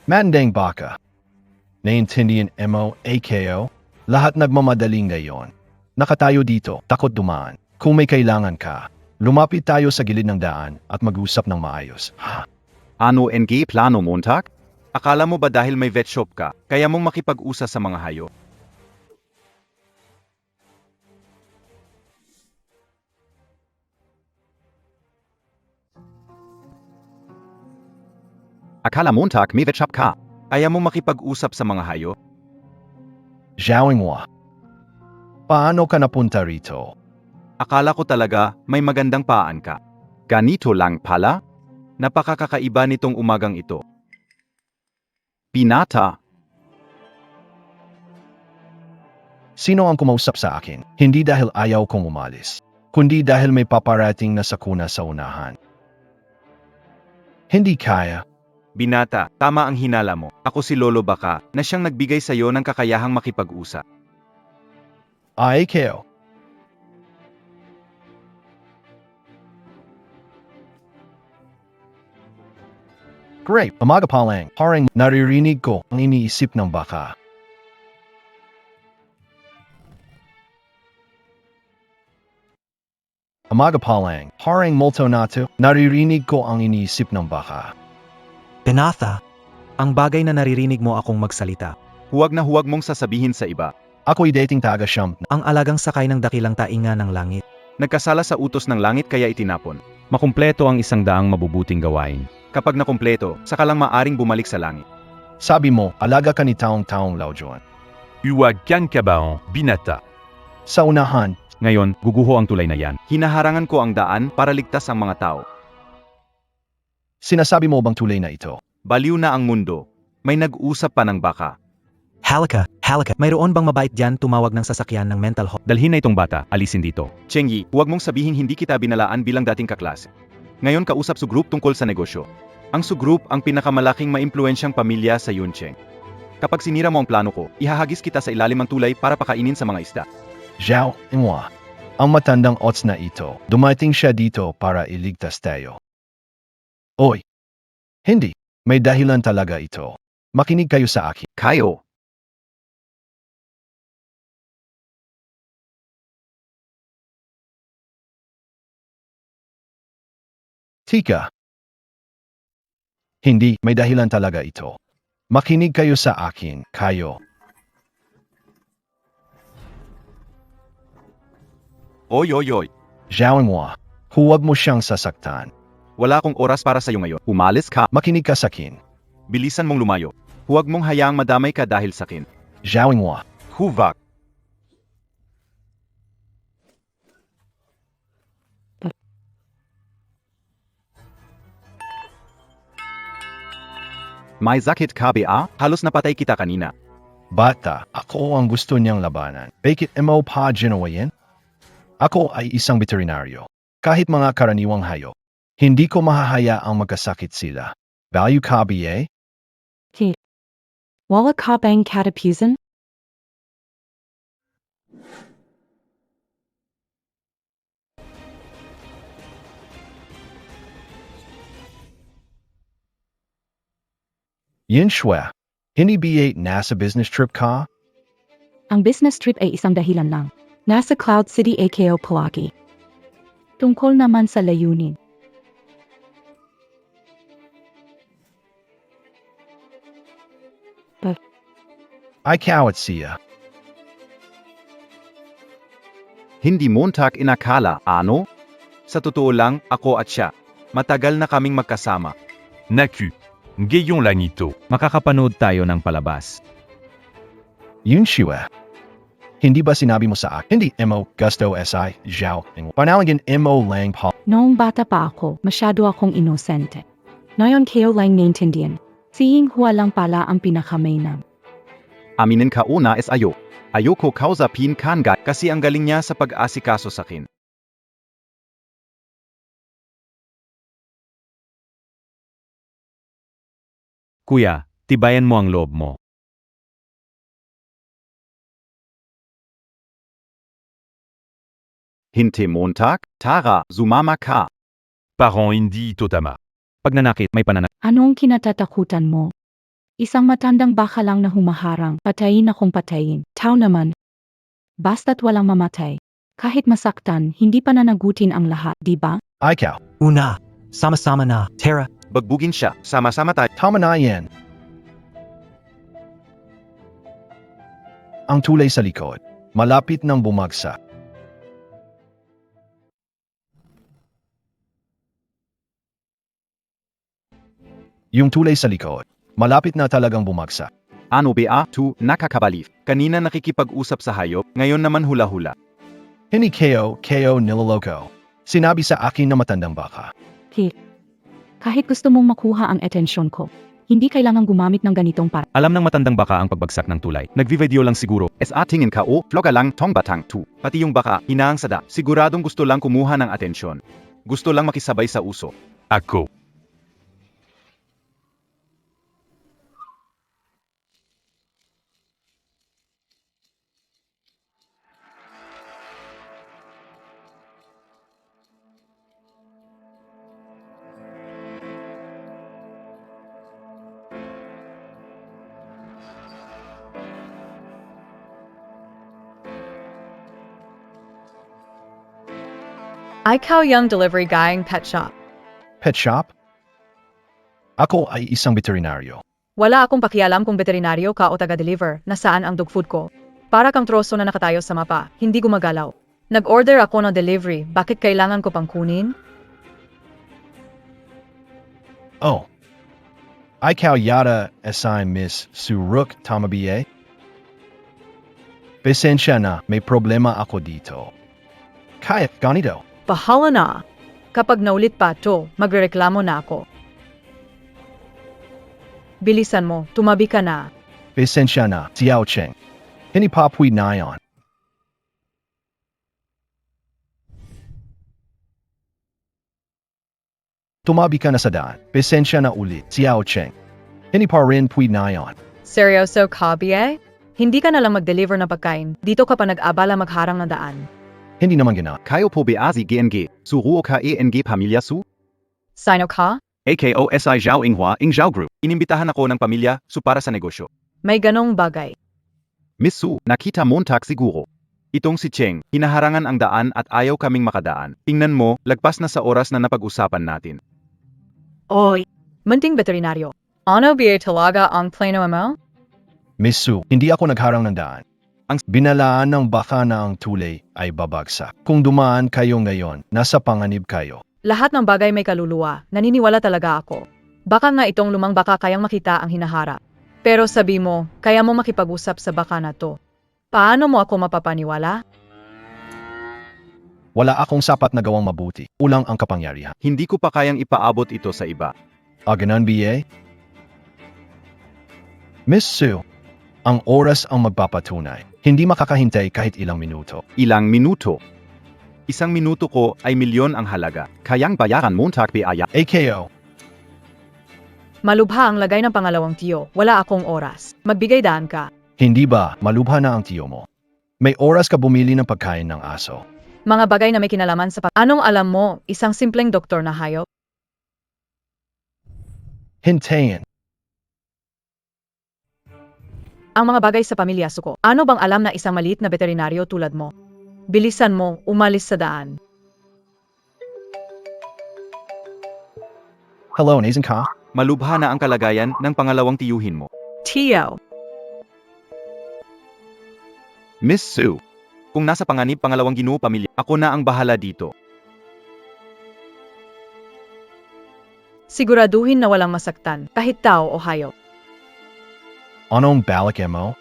Mandang baka. Naintindihan mo, AKO? Lahat nagmamadaling ngayon. Nakatayo dito, takot dumaan. Kung may kailangan ka, lumapit tayo sa gilid ng daan at mag-usap ng maayos. Ano NG plano Montag? Akala mo ba dahil may vet shop ka, kaya mong makipag-usa sa mga hayop? Akala Montag may vet shop ka, kaya mong makipag-usap sa mga hayop? Zhawing wa. Paano ka napunta rito? Akala ko talaga may magandang paan ka. Ganito lang pala? Napakakaiba nitong umagang ito. Pinata, Sino ang kumausap sa akin? Hindi dahil ayaw kong umalis, kundi dahil may paparating na sakuna sa unahan. Hindi kaya. binata, tama ang hinala mo. Ako si Lolo Baka, na siyang nagbigay sa iyo ng kakayahang makipag-usap. AKO. Great, umaga pa lang. Parang naririnig ko ang iniisip ng baka. Umaga pa lang. Parang multo nato, naririnig ko ang iniisip ng baka. Penatha, ang bagay na naririnig mo akong magsalita. Huwag na huwag mong sasabihin sa iba. Ako'y dating taga siyam. Ang alagang sakay ng dakilang tainga ng langit. Nagkasala sa utos ng langit kaya itinapon. Makumpleto ang 100 mabubuting gawain. Kapag nakumpleto, saka lang maaring bumalik sa langit. Sabi mo, alaga ka ni taong-taong Laujuan. Huwag kang kabaon, binata. Sa unahan, Ngayon, guguho ang tulay na yan. Hinaharangan ko ang daan para ligtas ang mga tao. sinasabi mo bang tulay na ito? Baliw na ang mundo. May nag-usap pa ng baka. Halika, mayroon bang mabait dyan tumawag ng sasakyan ng mental health? Dalhin na itong bata, alisin dito. Chengi, huwag mong sabihin hindi kita binalaan bilang dating kaklase. Ngayon kausap su group tungkol sa negosyo. Ang su group ang pinakamalaking maimpluwensyang pamilya sa Yuncheng. Kapag sinira mo ang plano ko, ihahagis kita sa ilalim ng tulay para pakainin sa mga isda. Zhao Inwa. Ang matandang ots na ito, dumating siya dito para iligtas tayo. Oy! Hindi. May dahilan talaga ito. Makinig kayo sa akin. Kayo! Tika. Hindi, may dahilan talaga ito. Makinig kayo sa akin, kayo. Oy oy oy! Zhao Inwa. Huwag mo siyang sasaktan. Wala akong oras para sa iyo ngayon. Umalis ka. Makinig ka sa akin. Bilisan mong lumayo. Huwag mong hayaang madamay ka dahil sa akin. Zhao Inwa. Huvak! May sakit ka ba? Halos napatay kita kanina. Bata, ako ang gusto niyang labanan. Bakit mo pa ginawa yan? Ako ay isang veterinaryo. Kahit mga karaniwang hayop, hindi ko mahahayaang magkasakit sila. Value ka ba? Wala ka bang katapusan? Yin Shue, hindi ba nasa business trip ka? Ang business trip ay isang dahilan lang. Nasa Cloud City AKO Palagi. Tungkol naman sa layunin. Ay kawat siya. Hindi Montag inakala, ano? Sa totoo lang, ako at siya. Matagal na kaming magkasama. Naku. Ngayon lang ito. Makakapanood tayo ng palabas. Yun Shue. Hindi ba sinabi mo sa akin? Hindi mo gusto si Zhao Inwa. Panalagin mo lang pa. Noong bata pa ako, masyado akong inosente. Ngayon kayo lang naintindihan. Siying huwa lang pala ang pinakamainam. Aminin ka una is ayo. Ayoko kausapin kanga kasi ang galing niya sa pag-asikaso sa akin. Kuya, tibayan mo ang loob mo. Hinte Montag, Tara, sumama ka. Parents hindi totama. Pagnanakit, may pananakit. Anong kinatatakutan mo? Isang matandang baka lang na humaharang, patayin akong patayin. Tao naman. Basta't walang mamatay. Kahit masaktan, hindi pananagutin ang lahat, di ba? Ikaw, Una, sama-sama na. Tara, Bagbugin siya, sama-sama tayo. tama na yan. Ang tulay sa likod, malapit nang bumagsak. Yung tulay sa likod, malapit na talagang bumagsak. Ano ba? Nakakabalif. Kanina nakikipag-usap sa hayop, ngayon naman hula-hula. Hindi kayo niloloko. Sinabi sa akin na matandang baka. Kahit gusto mong makuha ang atensyon ko, hindi kailangan gumamit ng ganitong para. Alam ng matandang baka ang pagbagsak ng tulay. Nagvi-video lang siguro. Tingin ka vlogger lang tong batang tu. Pati yung baka, hinaang sada. Siguradong gusto lang kumuha ng atensyon. Gusto lang makisabay sa uso. Ako. Ikaw yung delivery guy ng pet shop. Pet shop? Ako ay isang veterinaryo. Wala akong pakialam kung veterinaryo ka o taga-deliver, nasaan ang dog food ko. Para kang troso na nakatayo sa mapa, hindi gumagalaw. Nag-order ako ng delivery, bakit kailangan ko pang kunin? Oh. Ikaw yata assign Miss Suruk Tamabiye? Pasensya na, may problema ako dito. Kaya, ganito. Bahala na. Kapag naulit pa to, magrereklamo na ako. Bilisan mo, tumabi ka na. Pasensya na, Xiao Cheng. Hindi pa pwede na yan. Tumabi ka na sa daan. Pasensya na ulit, Xiao Cheng. Hindi pa rin pwede na yan. Seryoso ka, BA? Hindi ka na lang mag-deliver ng pagkain, dito ka pa nag-abala magharang ng daan. Hindi naman gina. Kayo po ba si GNG? Suruo ka ENG pamilya su? Sino ka? AKOSI Zhao Inghua Ing Zhao Group. Inimbitahan ako ng pamilya su para sa negosyo. May ganong bagay. Miss Su, nakita montak siguro. Itong si Cheng, hinaharangan ang daan at ayaw kaming makadaan. Tingnan mo, lagpas na sa oras na napag-usapan natin. Oy! Munting veterinaryo. Ano ba talaga ang plano mo? Miss Su, hindi ako nagharang ng daan. Ang binalaan ng baka na ang tulay ay babagsak. Kung dumaan kayo ngayon, nasa panganib kayo. Lahat ng bagay may kaluluwa, naniniwala talaga ako. Baka nga itong lumang baka kayang makita ang hinaharap. Pero sabi mo, kaya mo makipag-usap sa baka na to. Paano mo ako mapapaniwala? Wala akong sapat na gawang mabuti. Ulang ang kapangyarihan. Hindi ko pa kayang ipaabot ito sa iba. Aganan BA? Miss Su, ang oras ang magpapatunay. Hindi makakahintay kahit ilang minuto. Ilang minuto. Isang minuto ko ay milyon ang halaga. Kayang bayaran montak biaya. AKO, Malubha ang lagay ng pangalawang tiyo, wala akong oras. Magbigay daan ka. hindi ba malubha na ang tiyo mo? May oras ka bumili ng pagkain ng aso. Mga bagay na may kinalaman sa Anong alam mo, isang simpleng doktor na hayop? Hintayin. Ang mga bagay sa pamilya suko. Ano bang alam na isang maliit na veterinaryo tulad mo? Bilisan mo, umalis sa daan. Hello, Nathan ka? Malubha na ang kalagayan ng pangalawang tiyuhin mo. Tiyo! Miss Su, kung nasa panganib pangalawang ginoo pamilya, ako na ang bahala dito. Siguraduhin na walang masaktan, kahit tao o hayop. Anong balik mo?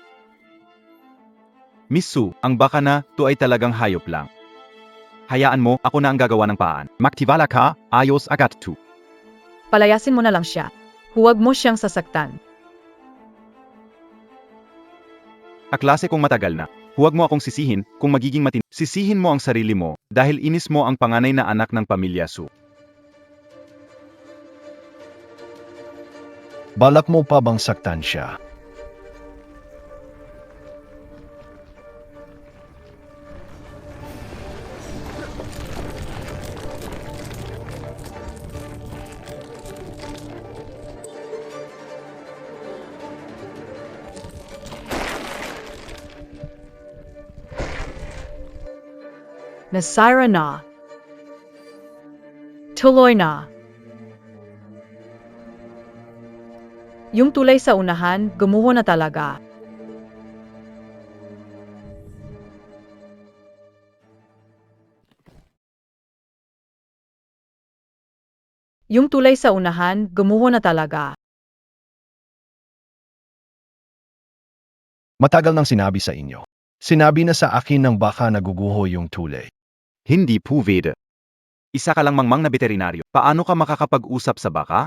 Miss Su, ang baka na, to ay talagang hayop lang. Hayaan mo, ako na ang gagawa ng paan. Maktivala ka, ayos agad tu. Palayasin mo na lang siya. Huwag mo siyang sasaktan. Kaklase kong matagal na. Huwag mo akong sisihin kung magiging matin. Sisihin mo ang sarili mo dahil inis mo ang panganay na anak ng pamilya Su. Balak mo pa bang saktan siya? Nasira na. Tuloy na. Yung tulay sa unahan, gumuho na talaga. Yung tulay sa unahan, gumuho na talaga. Matagal nang sinabi sa inyo. Sinabi na sa akin ng baka naguguho yung tulay. Hindi pwede. Isa ka lang mangmang na veterinaryo. Paano ka makakapag-usap sa baka?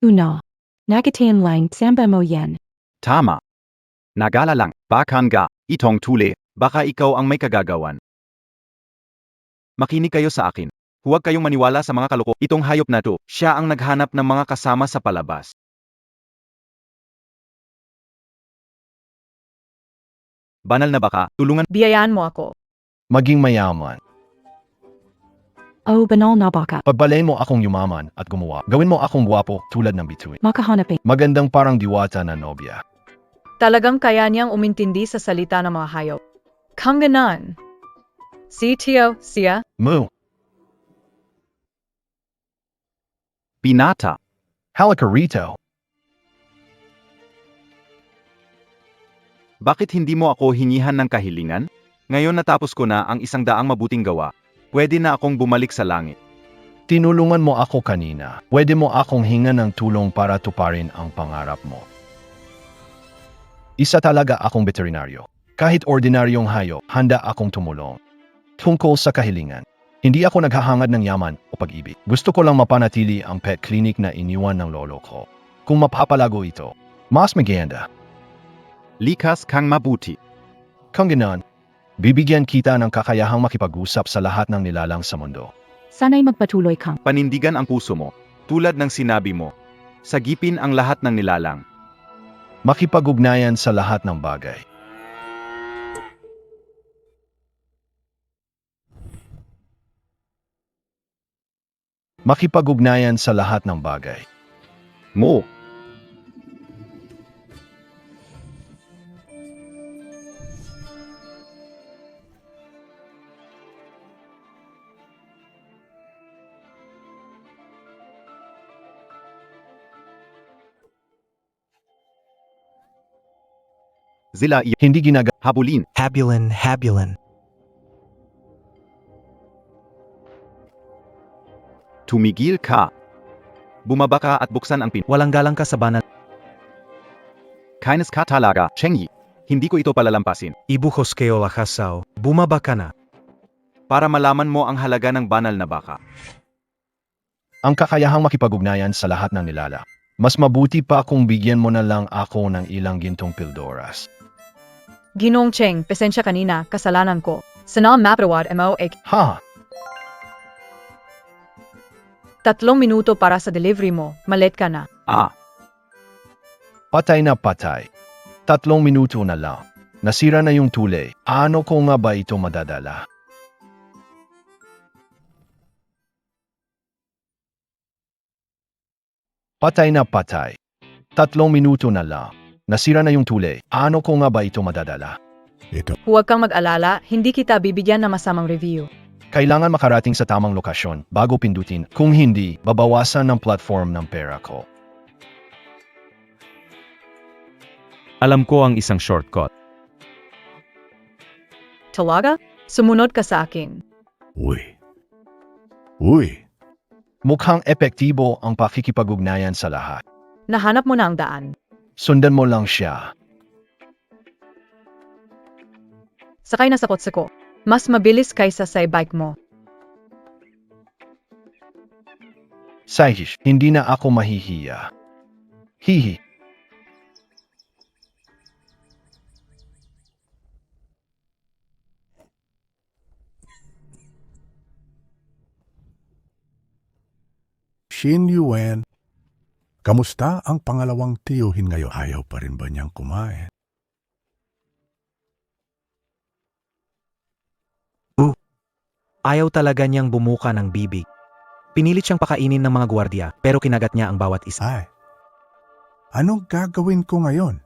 Una. Nagatain line samba mo yan. Tama. Nagala lang, bakan ga, itong tule, baka ikaw ang may kagagawan. Makinig kayo sa akin. Huwag kayong maniwala sa mga kaloko. Itong hayop na to, siya ang naghanap ng mga kasama sa palabas. Banal na baka, tulungan. Biyayaan mo ako. Maging mayaman. Oh, banal na baka. Pagbalain mo akong yumaman at gumawa. Gawin mo akong guwapo tulad ng bituin. Makahanapin. Magandang parang diwata na nobya. Talagang kaya niyang umintindi sa salita ng mga hayop. Kang ganan. Si Tio, siya, Moo. Binata. Halika rito. Bakit hindi mo ako hingihan ng kahilingan? Ngayon natapos ko na ang 100 mabuting gawa. Pwede na akong bumalik sa langit. Tinulungan mo ako kanina. Pwede mo akong hinga ng tulong para tuparin ang pangarap mo. Isa talaga akong veterinaryo. Kahit ordinaryong hayop, handa akong tumulong. Tungkol sa kahilingan. Hindi ako naghahangad ng yaman o pag-ibig. Gusto ko lang mapanatili ang pet clinic na iniwan ng lolo ko. Kung mapapalago ito, mas maganda. Likas kang mabuti. Kung ganon, bibigyan kita ng kakayahang makipag-usap sa lahat ng nilalang sa mundo. Sana'y magpatuloy kang. Panindigan ang puso mo. Tulad ng sinabi mo. Sagipin ang lahat ng nilalang. Makipag-ugnayan sa lahat ng bagay. Makipag-ugnayan sa lahat ng bagay. Mo. Zila iya Hindi habulin. Habulin, habulin. Tumigil ka. Bumaba ka at buksan ang pin. Walang galang ka sa banal. Kainis ka talaga, Chengyi. Hindi ko ito palalampasin. Ibuhos kayo lakasaw. Bumaba ka na. Para malaman mo ang halaga ng banal na baka. ang kakayahang makipag-ugnayan sa lahat ng nilala. Mas mabuti pa kung bigyan mo na lang ako ng ilang gintong pildoras. Ginong Cheng, pasensya kanina, kasalanan ko. Sana maprawad mo Ha! 3 minuto para sa delivery mo, malit ka na. Ah, Patay na patay. 3 minuto na lang. Nasira na yung tulay. Ano ko nga ba ito madadala? Patay na patay. 3 minuto na lang. Nasira na yung tulay. Ano ko nga ba ito madadala? Huwag kang mag-alala, hindi kita bibigyan ng masamang review. Kailangan makarating sa tamang lokasyon bago pindutin. Kung hindi, babawasan ng platform ng pera ko. Alam ko ang isang shortcut. Talaga? Sumunod ka sa akin. Uy, Mukhang epektibo ang pakikipag-ugnayan sa lahat. Nahanap mo na ang daan. Sundan mo lang siya. Sakay na sa kotse ko. Mas mabilis kaysa sa bike mo. Sahish, hindi na ako mahihiya. Hihi. Xin Yuan. Kamusta ang pangalawang tiyuhin ngayon? Ayaw pa rin ba niyang kumain? Ayaw talaga niyang bumuka ng bibig. Pinilit siyang pakainin ng mga gwardiya pero kinagat niya ang bawat isa. Ay, anong gagawin ko ngayon?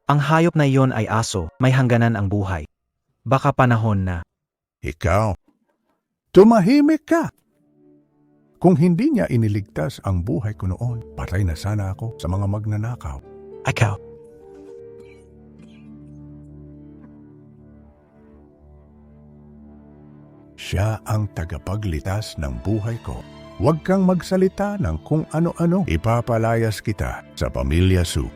Ang hayop na iyon ay aso, may hangganan ang buhay. Baka panahon na. Ikaw, tumahimik ka. Kung hindi niya iniligtas ang buhay ko noon, patay na sana ako sa mga magnanakaw. Ikaw. Siya ang tagapagligtas ng buhay ko. Huwag kang magsalita ng kung ano-ano. Ipapalayas kita sa pamilya Su.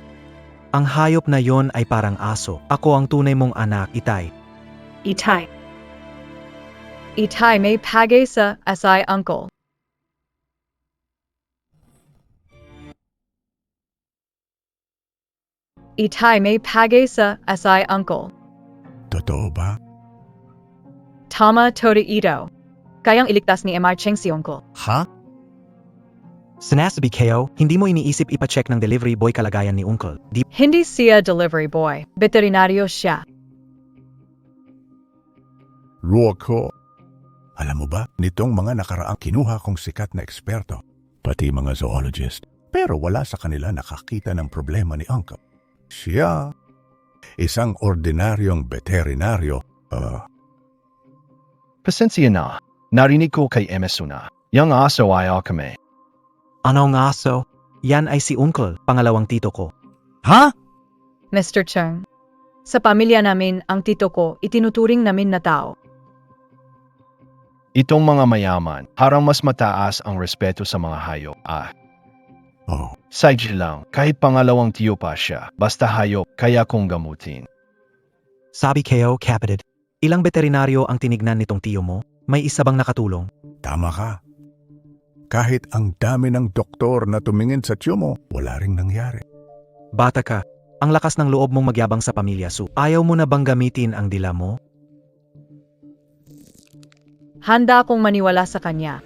Ang hayop na yon ay parang aso. Ako ang tunay mong anak, Itay. Itay. Itay may pagay sa asay uncle. Itay may pagay sa asay uncle. Totoo ba? Tama tori ito. Kayang iligtas ni Mr. Cheng si uncle. Ha? Sinasabi kayo, hindi mo iniisip ipacheck ng delivery boy kalagayan ni Uncle. Di Hindi siya delivery boy. Veterinaryo siya. Ruoko. Alam mo ba, nitong mga nakaraang kinuha kong sikat na eksperto, pati mga zoologist, pero wala sa kanila nakakita ng problema ni Uncle. Siya, isang ordinaryong veterinaryo, Pasensya na. Narinig ko kay Emesuna. Yang aso ayaw kami. Anong aso? Yan ay si Uncle, pangalawang tito ko. Ha? Mr. Cheng. Sa pamilya namin, ang tito ko itinuturing namin na tao. Itong mga mayaman, harang mas mataas ang respeto sa mga hayop. Oh, Sige lang, kahit pangalawang tiyo pa siya, basta hayop, kaya kong gamutin. Sabi kayo, kapatid, ilang veterinaryo ang tinignan nitong tiyo mo? May isa bang nakatulong? tama ka. Kahit ang dami ng doktor na tumingin sa tiyo mo, wala ring nangyari. Bata ka, ang lakas ng loob mong magyabang sa pamilya Su. Ayaw mo na bang gamitin ang dila mo? Handa akong maniwala sa kanya.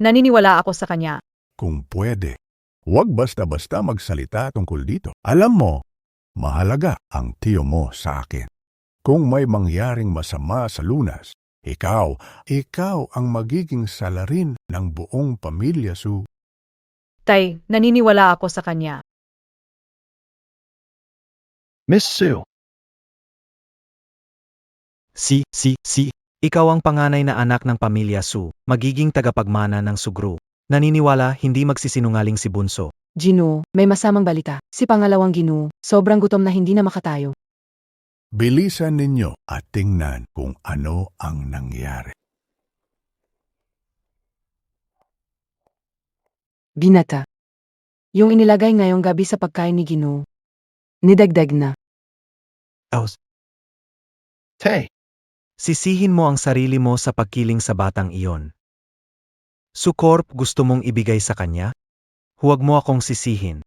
Naniniwala ako sa kanya. Kung pwede, huwag basta-basta magsalita tungkol dito. Alam mo, mahalaga ang tiyo mo sa akin. Kung may mangyaring masama sa lunas, ikaw ang magiging salarin ng buong pamilya Su. Tay, naniniwala ako sa kanya. Miss Sue, Si. Ikaw ang panganay na anak ng pamilya Su, magiging tagapagmana ng Sugru. Naniniwala hindi magsisinungaling si Bunso. Gino, may masamang balita. Si pangalawang Gino, sobrang gutom na hindi na makatayo. Bilisan ninyo at tingnan kung ano ang nangyari. Binata. Yung inilagay ngayong gabi sa pagkain ni Gino, nidagdag na. Aus. Tay, Sisihin mo ang sarili mo sa pagkiling sa batang iyon. Sukorp, gusto mong ibigay sa kanya? Huwag mo akong sisihin.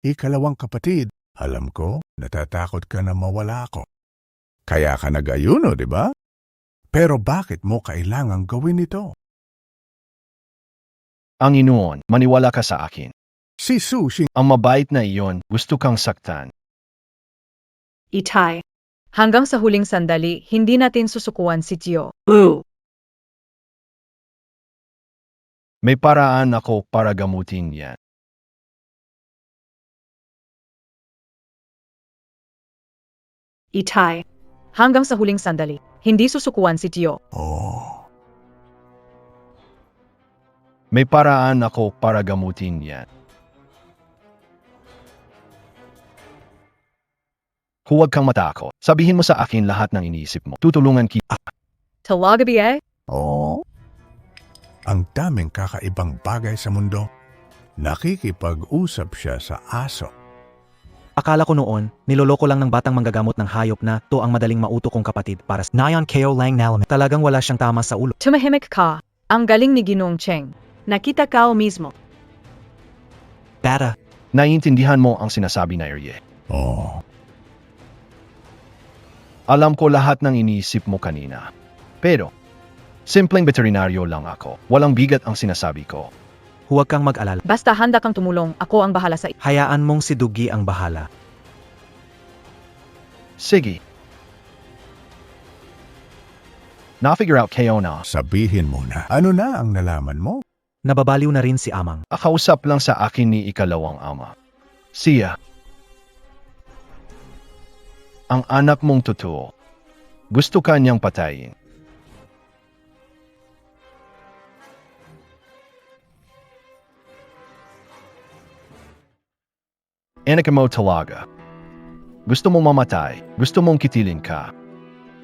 Ikalawang kapatid, alam ko, natatakot ka na mawala ako. Kaya ka nag-ayuno, di ba? Pero bakit mo kailangang gawin ito? ang inuon, maniwala ka sa akin. Si Sushi, Ang mabait na iyon, gusto kang saktan. Itay. Hanggang sa huling sandali, hindi natin susukuan si Tio. May paraan ako para gamutin yan. Itay. Hanggang sa huling sandali, hindi susukuan si Tio. May paraan ako para gamutin yan. Huwag kang matakot. Sabihin mo sa akin lahat ng iniisip mo. Tutulungan kita. Talagabi eh? ang daming kakaibang bagay sa mundo. Nakikipag-usap siya sa aso. Akala ko noon, niloloko lang ng batang manggagamot ng hayop na to ang madaling mauto kong kapatid para Nayon Keo Lang Nalaman. Talagang wala siyang tama sa ulo. Tumahimik ka. Ang galing ni Ginong Cheng. Nakita ka mismo. Bata, Naiintindihan mo ang sinasabi na Erye. Alam ko lahat ng iniisip mo kanina. Pero, simpleng veterinaryo lang ako. Walang bigat ang sinasabi ko. huwag kang mag-alala. Basta handa kang tumulong, ako ang bahala sa Hayaan mong si Dugi ang bahala. Sige. Na-figure out kayo na. Sabihin mo na, ano na ang nalaman mo? Nababaliw na rin si Amang. Akausap lang sa akin ni ikalawang ama. Siya. Ang anak mong totoo. Gusto ka niyang patayin. Anak mo talaga. Gusto mong mamatay. Gusto mong kitilin ka.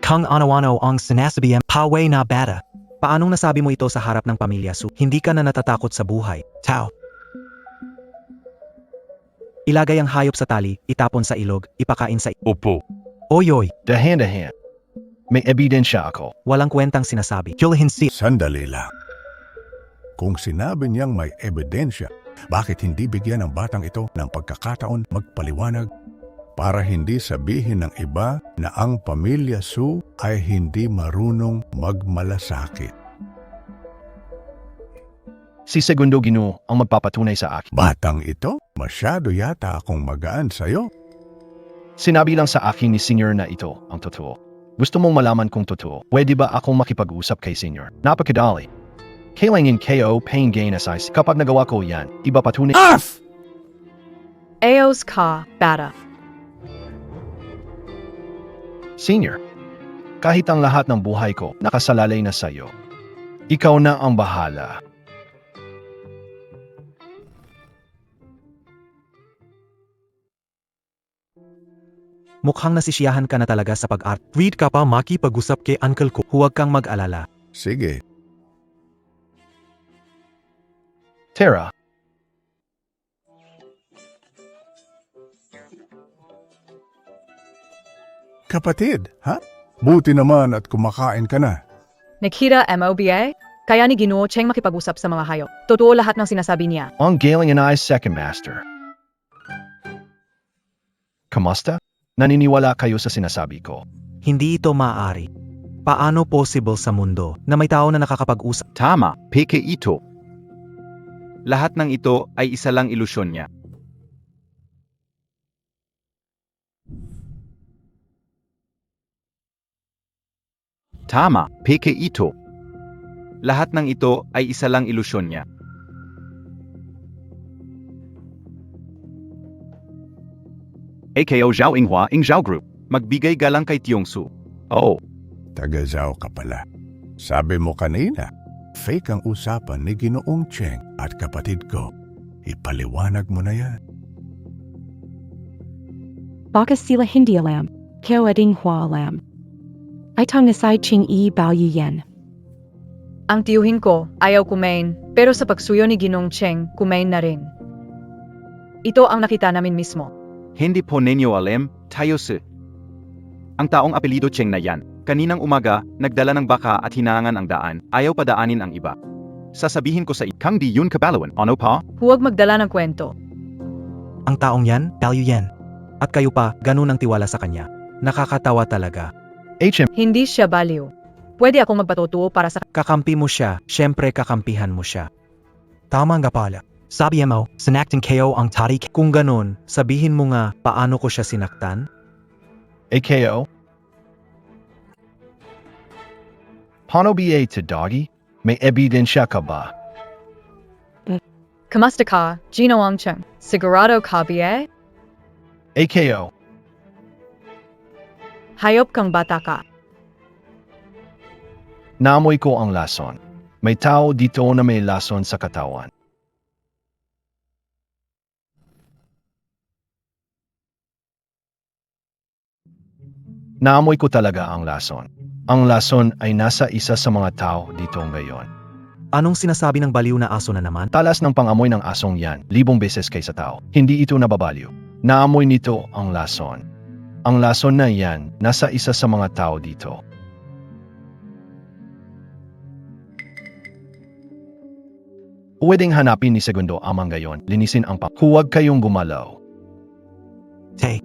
Kung ano-ano ang sinasabihan, paway na bata. Paanong nasabi mo ito sa harap ng pamilya Su? Hindi ka na natatakot sa buhay. Tao. Ilagay ang hayop sa tali, itapon sa ilog, ipakain sa... Opo. Oyoy, Dahan-dahan. May ebidensya ako. walang kwentang sinasabi. Kilahin si... Sandali lang. Kung sinabi niyang may ebidensya, bakit hindi bigyan ng batang ito ng pagkakataon magpaliwanag para hindi sabihin ng iba na ang pamilya Su ay hindi marunong magmalasakit? Si Segundo Ginoo ang magpapatunay sa akin. Batang ito, masyado yata akong magaan sa'yo. Sinabi lang sa akin ni Senior na ito ang totoo. Gusto mong malaman kung totoo, pwede ba akong makipag-usap kay Senior? Napakadali. Kailangan kayo paying gain asay kapag nagawa ko yan, iba patunay. Ayos ka, bata. Senior, kahit ang lahat ng buhay ko nakasalalay na sa'yo, ikaw na ang bahala. Mukhang nasisiyahan ka na talaga sa pag-art. Read ka pa makipag-usap kay uncle ko. Huwag kang mag-alala. Sige, Tara, kapatid, ha? Buti naman at kumakain ka na. Nakita MOBA? Kaya ni Ginoo Cheng makipag-usap sa mga hayop. Totoo lahat ng sinasabi niya. ang galing and I second master. Kamusta? Naniniwala kayo sa sinasabi ko. Hindi ito maaari. Paano possible sa mundo na may tao na nakakapag-usap? Tama, peke ito. Lahat ng ito ay isa lang ilusyon niya. Tama, peke ito. Lahat ng ito ay isa lang ilusyon niya. AKO Zhao Inghua Ing Zhao Group. Magbigay galang kay Tiongsu. Oh, Taga-Zhao ka pala. Sabi mo kanina, fake ang usapan ni Ginoong Cheng at kapatid ko. Ipaliwanag mo na yan. Baka sila hindi alam. Kaya ading hua alam. Ay tangasay ching I bao yu yen. Ang tiyuhin ko, ayaw kumain, pero sa pagsuyo ni Ginong Cheng, kumain na rin. Ito ang nakita namin mismo. hindi po ninyo alam, tayo si. Ang taong apelido Cheng na yan, kaninang umaga, nagdala ng baka at hinangan ang daan, ayaw padaanin ang iba. Sasabihin ko sa ikang di yun kabalawan, ano pa? Huwag magdala ng kwento. Ang taong yan, value yan. At kayo pa, ganun ang tiwala sa kanya. Nakakatawa talaga. HM, Hindi siya baliw. Pwede akong magpatutuo para sa... Kakampi mo siya, syempre kakampihan mo siya. Tama nga pala. Sabi mo, sinaktan kayo ang tarik. Kung ganun, sabihin mo nga paano ko siya sinaktan? AKO. Paano ba to doggy? May ebidensya ka ba? Kamusta ka, Ginoong Cheng? Sigurado ka ba? AKO. Hayop kang bata ka. Naamoy ko ang lason. May tao dito na may lason sa katawan. Naamoy ko talaga ang lason. Ang lason ay nasa isa sa mga tao dito ngayon. Anong sinasabi ng baliw na aso na naman? Talas ng pangamoy ng asong yan, 1,000 beses kaysa tao. Hindi ito nababaliw. Naamoy nito ang lason. Ang lason na yan, nasa isa sa mga tao dito. Pwedeng hanapin ni Segundo Amang ngayon, linisin ang Huwag kayong gumalaw. Tay.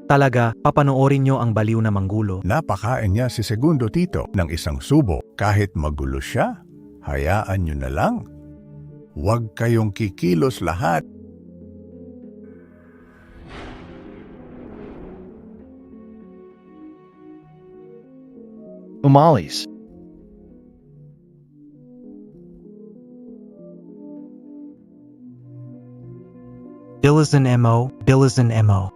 Talaga, papanoorin nyo ang baliw na manggulo. Napakain niya si Segundo Tito ng isang subo. Kahit magulo siya, hayaan nyo na lang. Huwag kayong kikilos lahat. umalis. Bilizan mo, Bilizan mo.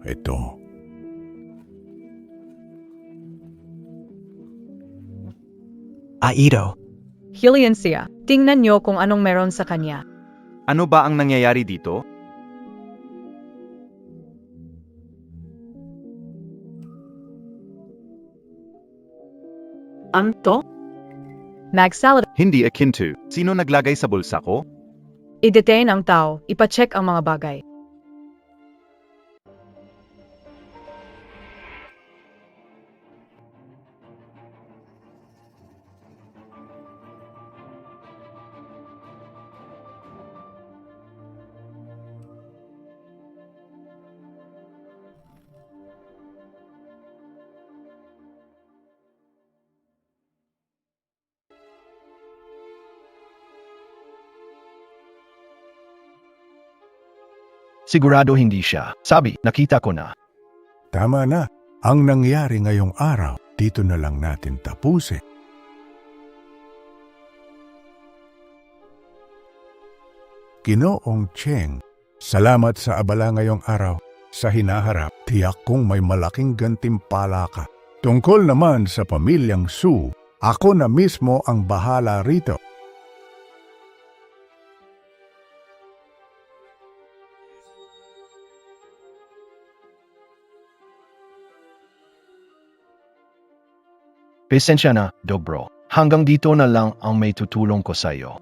Ito. Aido. Hillian siya. Tingnan niyo kung anong meron sa kanya. Ano ba ang nangyayari dito? Anto? Magsalad. Hindi akin to. Sino naglagay sa bulsa ko? I-detain ang tao. Ipacheck ang mga bagay. Sigurado hindi siya. Sabi, nakita ko na. Tama na. Ang nangyari ngayong araw, dito na lang natin tapusin. Ginoong Cheng, salamat sa abala ngayong araw. Sa hinaharap, tiyak kong may malaking gantimpala ka. Tungkol naman sa pamilyang Su, ako na mismo ang bahala rito. Pasensya na, Dobro. Hanggang dito na lang ang may tutulong ko sa iyo.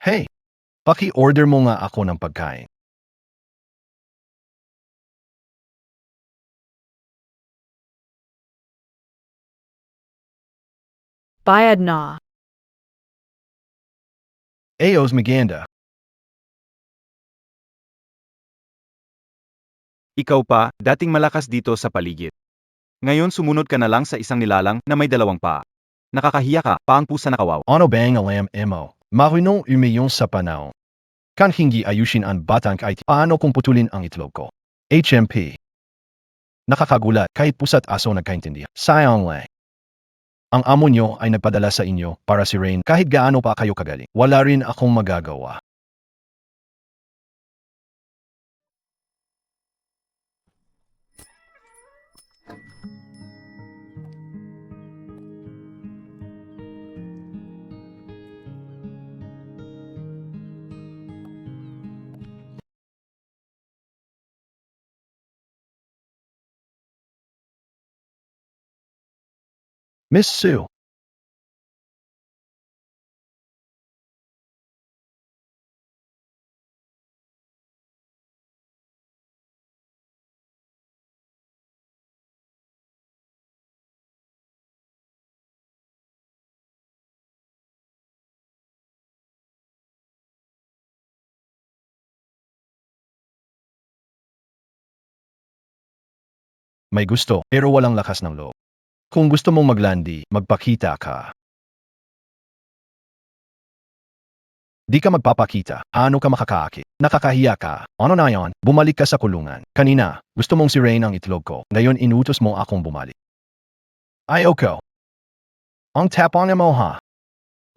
Hey, paki-order mo nga ako ng pagkain. Bayad na. Ayos maganda. Ikaw pa, dating malakas dito sa paligid. Ngayon sumunod ka na lang sa isang nilalang na may dalawang paa. Nakakahiya ka, paang pusa na kawaw. Ano bang alam mo? Marunong umiyong sa panahon. Kan hindi ayusin ang batang kahit paano kung putulin ang itlog ko. HMP. Nakakagulat kahit pusa't aso nagkaintindihan. Sayang lang. Ang amo nyo ay nagpadala sa inyo para si Rain kahit gaano pa kayo kagaling. Wala rin akong magagawa. Miss Sue. May gusto pero walang lakas ng loob. Kung gusto mong maglandi, magpakita ka. Di ka magpapakita, ano ka makakaakit? Nakakahiya ka. Ano na yon? Bumalik ka sa kulungan. Kanina, gusto mong si Rain ang itlog ko. Ngayon inutos mo akong bumalik. Ayoko. Ang tapon mo ha.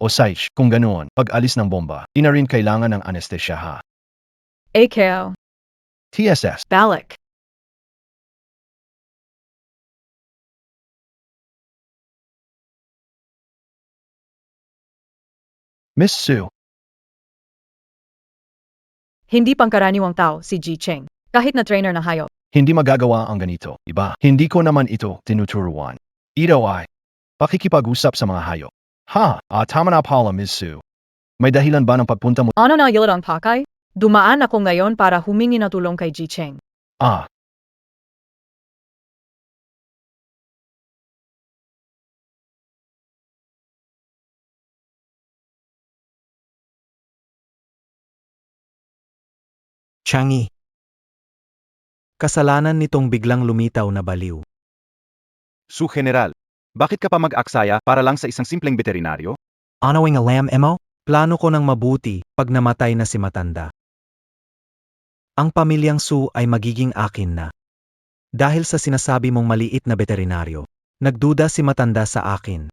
O Saish, kung ganoon, pag alis ng bomba, di na rin kailangan ng anesthesia ha. Ikaw. E TSS. Balik. Miss Sue. Hindi pangkaraniwang tao si Ji Cheng. Kahit na trainer ng hayop. Hindi magagawa ang ganito, iba. Hindi ko naman ito tinuturuan. Ito ay pakikipag-usap sa mga hayop. Ha, tama na pala, Miss Sue. May dahilan ba ng pagpunta mo? Ano na yun ang pakay? Dumaan ako ngayon para humingi ng tulong kay Ji-Cheng. Ah, Changi. Kasalanan nitong biglang lumitaw na baliw. Su General, bakit ka pa mag-aksaya para lang sa isang simpleng veterinaryo? Anawing alam mo? Plano ko ng mabuti pag namatay na si Matanda. Ang pamilyang Su ay magiging akin na. Dahil sa sinasabi mong maliit na veterinaryo, nagduda si Matanda sa akin.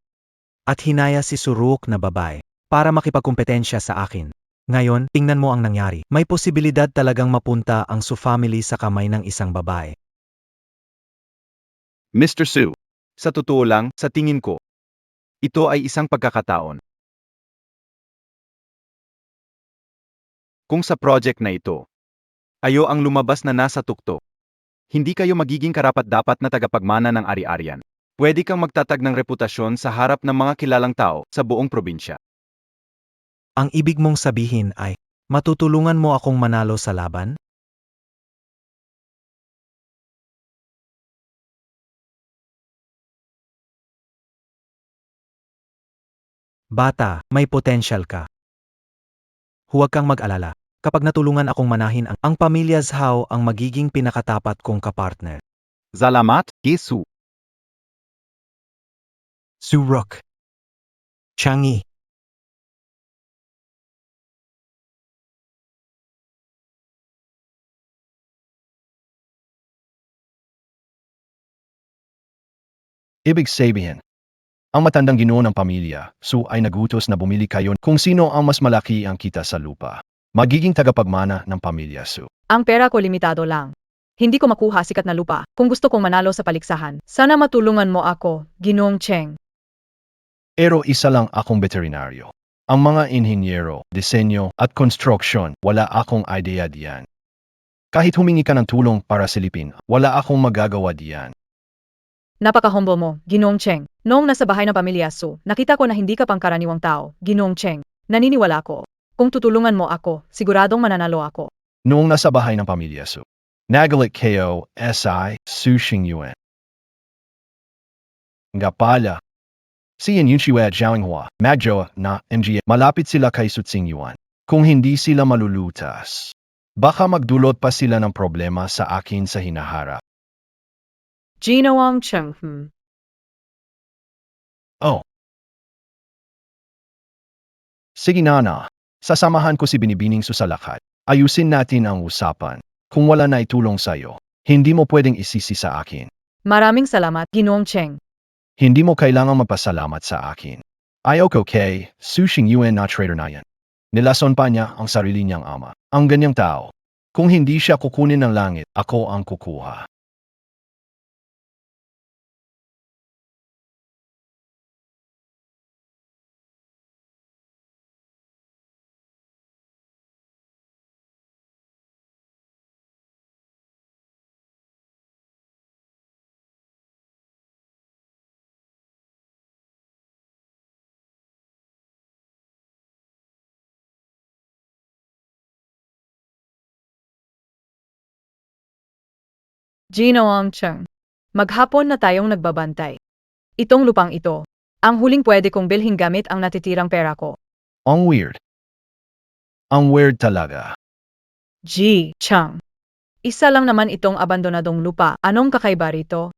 At hinaya si Suruk na babae para makipagkumpetensya sa akin. Ngayon, tingnan mo ang nangyari. May posibilidad talagang mapunta ang Su family sa kamay ng isang babae. Mr. Su, sa totoo lang, sa tingin ko, ito ay isang pagkakataon. Kung sa project na ito, ayo ang lumabas na nasa tuktok, hindi kayo magiging karapat-dapat na tagapagmana ng ari-arian. Pwede kang magtatag ng reputasyon sa harap ng mga kilalang tao sa buong probinsya. Ang ibig mong sabihin ay, matutulungan mo akong manalo sa laban? Bata, may potensyal ka. Huwag kang mag-alala. Kapag natulungan akong manahin ang pamilya Zhao ang magiging pinakatapat kong kapartner. Salamat, Su. Suruk. Changi. ibig sabihin, ang matandang ginoo ng pamilya, Su ay nagutos na bumili kayo kung sino ang mas malaki ang kita sa lupa. Magiging tagapagmana ng pamilya Su. Ang pera ko limitado lang. Hindi ko makuha sikat na lupa kung gusto kong manalo sa paliksahan. Sana matulungan mo ako, Ginoong Cheng. Pero isa lang akong veterinaryo. Ang mga inhinyero, disenyo at construction, wala akong idea diyan. Kahit humingi ka ng tulong para silipin, wala akong magagawa diyan. Napaka-humble mo, Ginoong Cheng. Noong nasa bahay ng pamilya Su, nakita ko na hindi ka pangkaraniwang tao, Ginoong Cheng. Naniniwala ako. Kung tutulungan mo ako, siguradong mananalo ako. Noong nasa bahay ng pamilya Su, nagalit kayo, SI, Su Xingyuan. Nga pala, si Yunxiwa at Zhaoinghua, Magjoa na MGA, malapit sila kay Su Xingyuan. Kung hindi sila malulutas, baka magdulot pa sila ng problema sa akin sa hinaharap. Ginoong Cheng. Oh. Sige na. Sasamahan ko si Binibining Su sa lakad. Ayusin natin ang usapan. Kung wala na itulong sa'yo, hindi mo pwedeng isisi sa akin. Maraming salamat, Ginoong Cheng. Hindi mo kailangang magpasalamat sa akin. Ayoko kay Su Xingyuan na traitor na yan. Nilason pa niya ang sarili niyang ama. Ang ganyang tao. Kung hindi siya kukunin ng langit, ako ang kukuha. Ginoong Cheng. Maghapon na tayong nagbabantay. Itong lupang ito, ang huling pwede kong bilhin gamit ang natitirang pera ko. Ang weird. Ang weird talaga. Ji Chang. Isa lang naman itong abandonadong lupa. Anong kakaiba rito?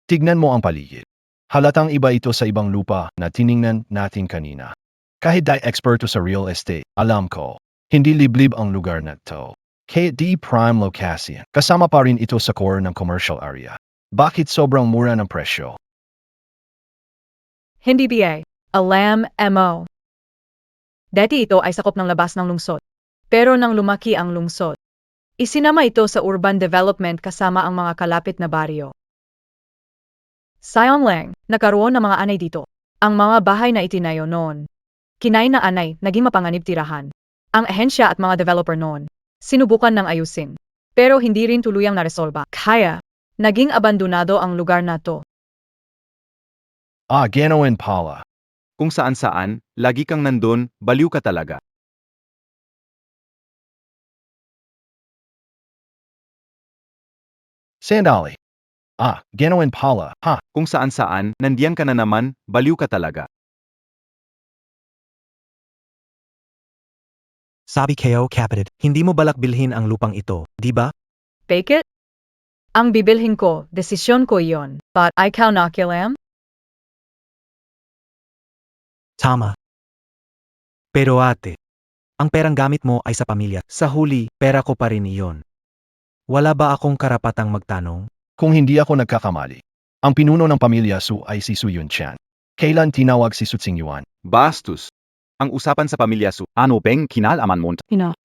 Tignan mo ang paligid. Halatang iba ito sa ibang lupa na tiningnan natin kanina. Kahit di eksperto sa real estate, alam ko, hindi liblib ang lugar na to. Kaya di prime location. Kasama pa rin ito sa core ng commercial area. Bakit sobrang mura ng presyo? Hindi BA. Alam mo. Dati ito ay sakop ng labas ng lungsod. Pero nang lumaki ang lungsod, isinama ito sa urban development kasama ang mga kalapit na baryo. Sayon lang, nagkaroon ng mga anay dito. Ang mga bahay na itinayo noon. Kinain na anay, naging mapanganib tirahan. Ang ahensya at mga developer noon, sinubukan ng ayusin. Pero hindi rin tuluyang naresolba. Kaya, naging abandonado ang lugar na to. Ganoon pala. Kung saan-saan, lagi kang nandun, baliw ka talaga. Sandali. Ganoin pala, ha? Kung saan-saan, nandiyan ka na naman, baliw ka talaga. Sabi kayo, kapatid, hindi mo balak bilhin ang lupang ito, di ba? Bake it? Ang bibilhin ko, desisyon ko iyon. But ikaw nakialam? Tama. Pero ate, ang perang gamit mo ay sa pamilya. Sa huli, pera ko pa rin iyon. Wala ba akong karapatang magtanong? Kung hindi ako nagkakamali, ang pinuno ng pamilya Su ay si Su Yunchan. Kailan tinawag si Su Tsingyuan? Bastos. Ang usapan sa pamilya Su, ano bang kinalaman mo? Ina,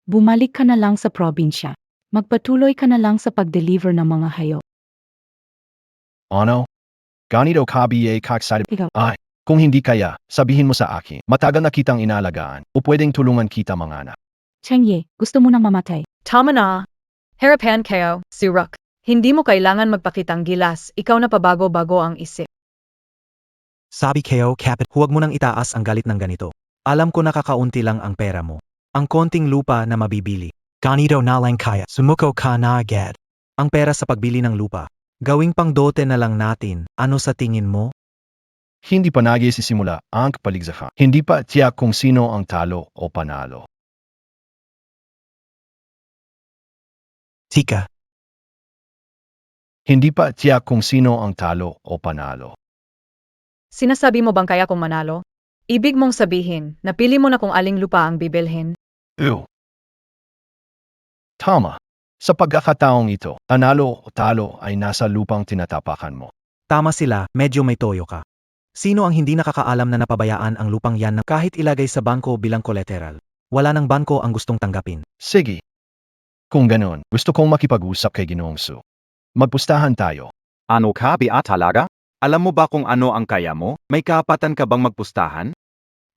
bumalik ka na lang sa probinsya. Magpatuloy ka na lang sa pag-deliver ng mga hayop. Ano? Ganito kabiye kakside. Ikaw. Kung hindi kaya, sabihin mo sa akin. Matagal na kitang inalagaan o pwedeng tulungan kita mga anak. Chengye, gusto mo nang mamatay? Tama na. Harapan kayo, si Rook. Hindi mo kailangan magpakitang gilas, ikaw na pabago-bago ang isip. Sabi kayo, kapit, huwag mo nang itaas ang galit ng ganito. Alam ko nakakaunti lang ang pera mo. Ang konting lupa na mabibili. Ganito na lang kaya, sumuko ka na agad. Ang pera sa pagbili ng lupa. Gawing pangdote na lang natin, ano sa tingin mo? Hindi pa nagsisimula ang paligsahan. Hindi pa tiyak kung sino ang talo o panalo. Tika, Hindi pa tiyak kung sino ang talo o panalo. Sinasabi mo bang kaya kong manalo? Ibig mong sabihin, napili mo na kung aling lupa ang bibilhin. Tama. Sa pagkakataong ito, panalo o talo ay nasa lupang tinatapakan mo. tama sila, medyo may toyo ka. Sino ang hindi nakakaalam na napabayaan ang lupang yan na kahit ilagay sa bangko bilang collateral? Wala ng bangko ang gustong tanggapin. Sige. Kung ganon, gusto kong makipag-usap kay Ginoong Su. Magpustahan tayo. Ano ka, Bea talaga? Alam mo ba kung ano ang kaya mo? May kapatan ka bang magpustahan?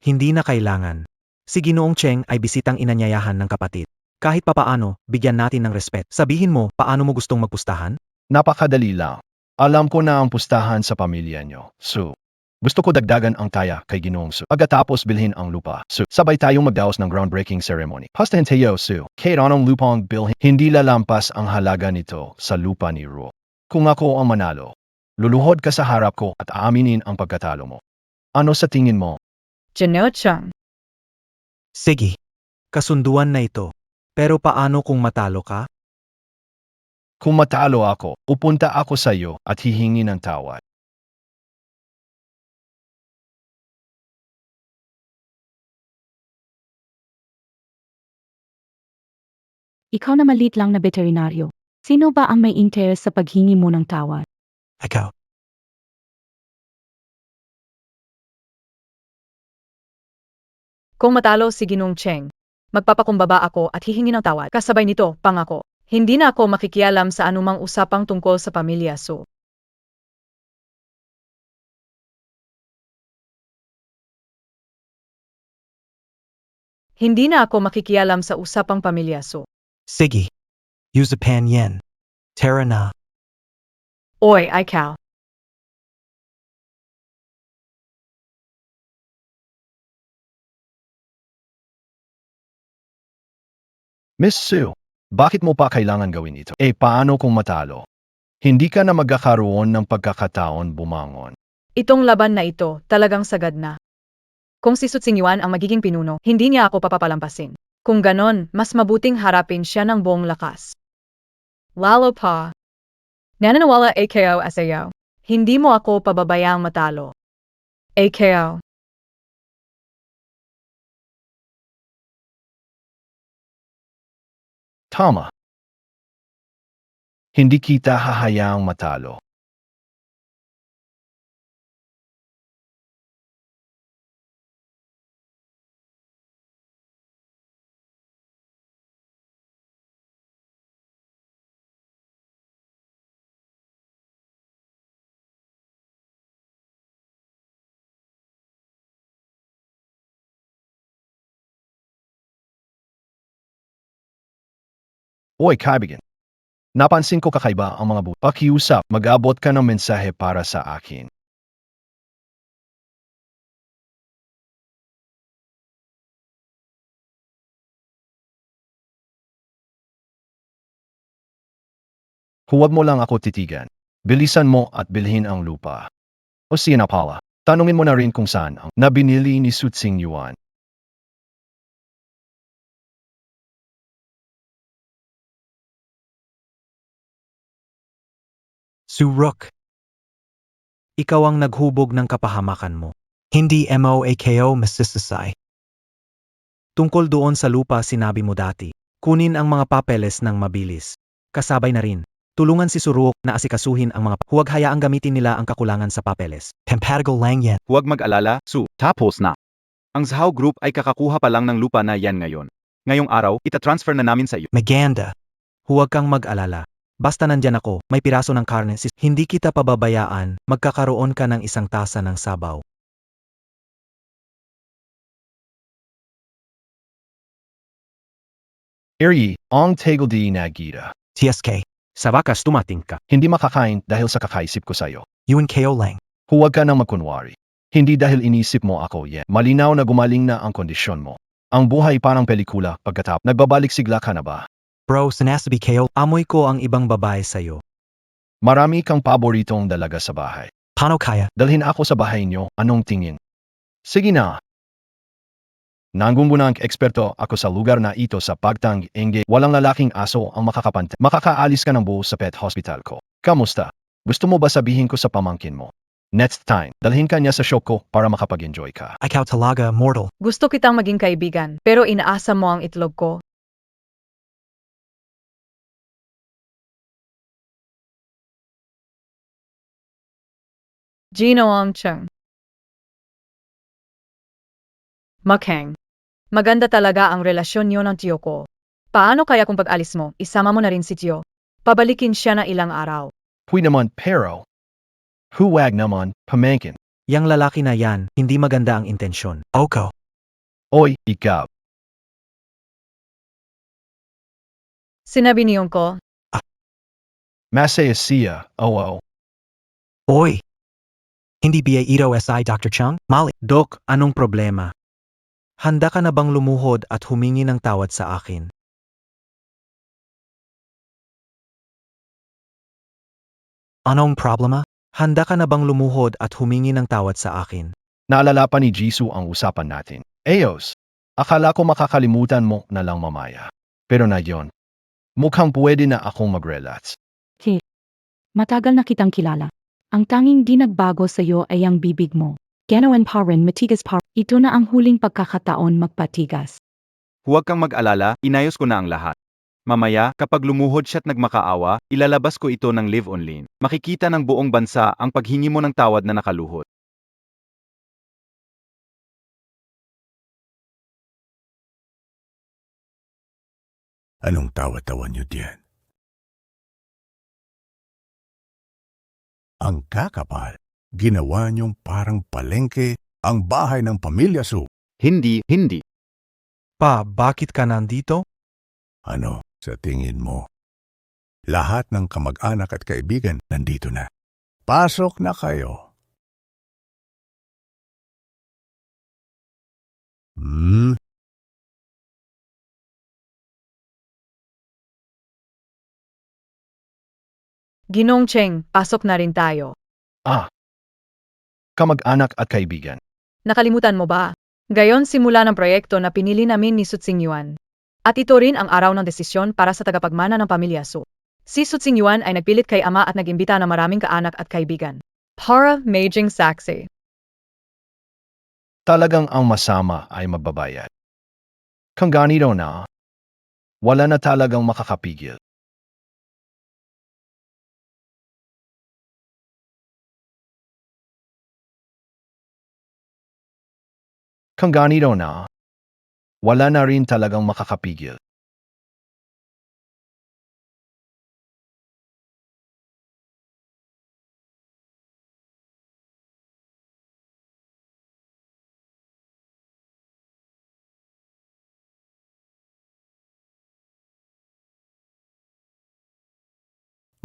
Hindi na kailangan. Si Ginoong Cheng ay bisitang inanyayahan ng kapatid. Kahit papaano, bigyan natin ng respet. Sabihin mo, paano mo gustong magpustahan? Napakadali lang. Alam ko na ang pustahan sa pamilya nyo. Su. Gusto ko dagdagan ang taya kay Ginoong Su. Pagkatapos bilhin ang lupa. Su. Sabay tayong magdaos ng groundbreaking ceremony. Pastahin tayo, Su. Kahit anong lupang bilhin, hindi lalampas ang halaga nito sa lupa ni Ruo. Kung ako ang manalo, luluhod ka sa harap ko at aaminin ang pagkatalo mo. Ano sa tingin mo? Janochang. Sige. Kasunduan na ito. Pero paano kung matalo ka? Kung matalo ako, upunta ako sa iyo at hihingi ng tawad. Ikaw na maliit lang na veterinaryo. Sino ba ang may interes sa paghingi mo ng tawad? Ikaw. Kung matalo si Ginong Cheng, magpapakumbaba ako at hihingi ng tawad. Kasabay nito, pangako, hindi na ako makikialam sa anumang usapang tungkol sa pamilya Su. Hindi na ako makikialam sa usapang pamilya Su. Sige. Use a pan yen. Tara na. Oy, ikaw. Miss Su, bakit mo pa kailangan gawin ito? Paano kung matalo? Hindi ka na magkakaroon ng pagkakataon bumangon. Itong laban na ito, talagang sagad na. Kung si Su Tsingyuan ang magiging pinuno, hindi niya ako papapalampasin. Kung ganon, mas mabuting harapin siya ng buong lakas. Lalo pa. Nananawala AKO SAO. Hindi mo ako pababayang matalo. AKO. Tama. Hindi kita hahayaang matalo. Oy, kaibigan. Napansin ko kakaiba ang mga pakiusap. Mag-abot ka ng mensahe para sa akin. Huwag mo lang ako titigan. Bilisan mo at bilhin ang lupa. O siya na pala. Tanungin mo na rin kung saan ang nabinili ni Su Tsingyuan. Suruk. Ikaw ang naghubog ng kapahamakan mo. Hindi MOAKO Mrs. Tungkol doon sa lupa sinabi mo dati, kunin ang mga papeles ng mabilis. Kasabay na rin, tulungan si Suruk na asikasuhin ang mga huwag hayaang gamitin nila ang kakulangan sa papeles. Pempadagal lang yan. Huwag mag-alala, Su. Tapos na. Ang Zhao Group ay kakakuha pa lang ng lupa na yan ngayon. Ngayong araw, ita-transfer na namin sa iyo. Maganda. Huwag kang mag-alala. Basta nandyan ako, may piraso ng karne, hindi kita pababayaan, magkakaroon ka ng isang tasa ng sabaw. Eri, ang tegel di nagita. TSK. Sa wakas tumating ka. Hindi makakain dahil sa kakaisip ko sa'yo. UNKO lang. Huwag ka nang magkunwari. Hindi dahil inisip mo ako yan. Malinaw na gumaling na ang kondisyon mo. Ang buhay parang pelikula pagkatapos nagbabalik sigla ka na ba? Bro, sinasabi KO, amoy ko ang ibang babae sa'yo. Marami kang paboritong dalaga sa bahay. Paano kaya? Dalhin ako sa bahay niyo, anong tingin? Sige na. Nangungunang eksperto ako sa lugar na ito sa pagtang-engge. Walang lalaking aso ang makakapante. Makakaalis ka ng buo sa pet hospital ko. Kamusta? Gusto mo ba sabihin ko sa pamangkin mo? Next time, dalhin ka niya sa show ko para makapag-enjoy ka. Ikaw talaga, mortal. Gusto kitang maging kaibigan, pero inaasa mo ang itlog ko. Gino Ang Cheng. Makhang. Maganda talaga ang relasyon niyo ng tiyo ko. Paano kaya kung pag-alis mo, isama mo na rin si tiyo? Pabalikin siya na ilang araw. Huy naman pero. Huwag naman, pamangkin. Yang lalaki na yan, hindi maganda ang intensyon. Oko. Oy, ikaw. Sinabi niyo ko, Masaya siya, oo. Oy. Hindi ba ito SI Dr. Chung? Mali. Dok, anong problema? Handa ka na bang lumuhod at humingi ng tawad sa akin? Anong problema? Handa ka na bang lumuhod at humingi ng tawad sa akin? Naalala pa ni Jisoo ang usapan natin. Ayos. Akala ko makakalimutan mo na lang mamaya. Pero na yon. Mukhang pwede na akong mag-relax. Matagal na kitang kilala. Ang tanging di nagbago sa iyo ay ang bibig mo. Ganoon pa rin matigas pa. Ito na ang huling pagkakataon magpatigas. Huwag kang mag-alala, inayos ko na ang lahat. Mamaya, kapag lumuhod siya't nagmakaawa, ilalabas ko ito ng live online. Makikita ng buong bansa ang paghingi mo ng tawad na nakaluhod. Anong tawa-tawa niyo diyan? Ang kakapal, ginawa niyong parang palengke ang bahay ng pamilya Su. Hindi. Pa, bakit ka nandito? Ano, sa tingin mo? Lahat ng kamag-anak at kaibigan nandito na. Pasok na kayo. Ginong Cheng, pasok na rin tayo. Kamag-anak at kaibigan. Nakalimutan mo ba? Gayon simula ng proyekto na pinili namin ni Su Tsingyuan. At ito rin ang araw ng desisyon para sa tagapagmana ng pamilya Su. Si Su Tsingyuan ay nagpilit kay ama at nag-imbita ng maraming kaanak at kaibigan. Para maging saksi. Talagang ang masama ay magbabayad. Kung ganito na, wala na talagang makakapigil. Kung ganito na, wala na rin talagang makakapigil.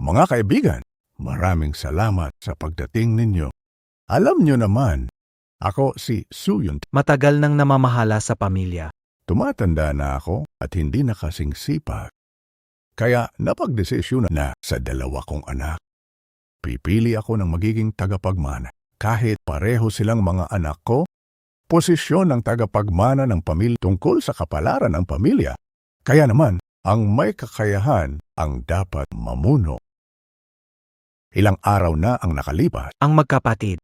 Mga kaibigan, maraming salamat sa pagdating ninyo. Alam nyo naman, ako si Su Yun. Matagal nang namamahala sa pamilya. Tumatanda na ako at hindi na kasing sipag. Kaya napagdesisyon na sa dalawa kong anak. Pipili ako ng magiging tagapagmana. Kahit pareho silang mga anak ko, posisyon ng tagapagmana ng pamilya tungkol sa kapalaran ng pamilya. Kaya naman, ang may kakayahan ang dapat mamuno. Ilang araw na ang nakalipas, Ang magkapatid.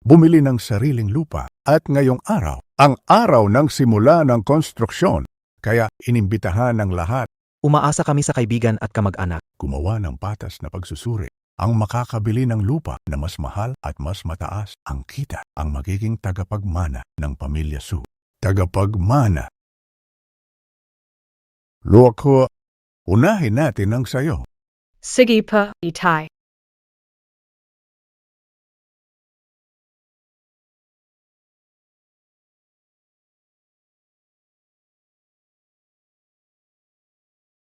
bumili ng sariling lupa at ngayong araw, ang araw ng simula ng konstruksyon. Kaya inimbitahan ng lahat Umaasa kami sa kaibigan at kamag-anak. gumawa ng patas na pagsusuri. Ang makakabili ng lupa na mas mahal at mas mataas ang kita ang magiging tagapagmana ng pamilya Su. Tagapagmana. Loko, unahin natin ang sayo. Sige pa, Itay.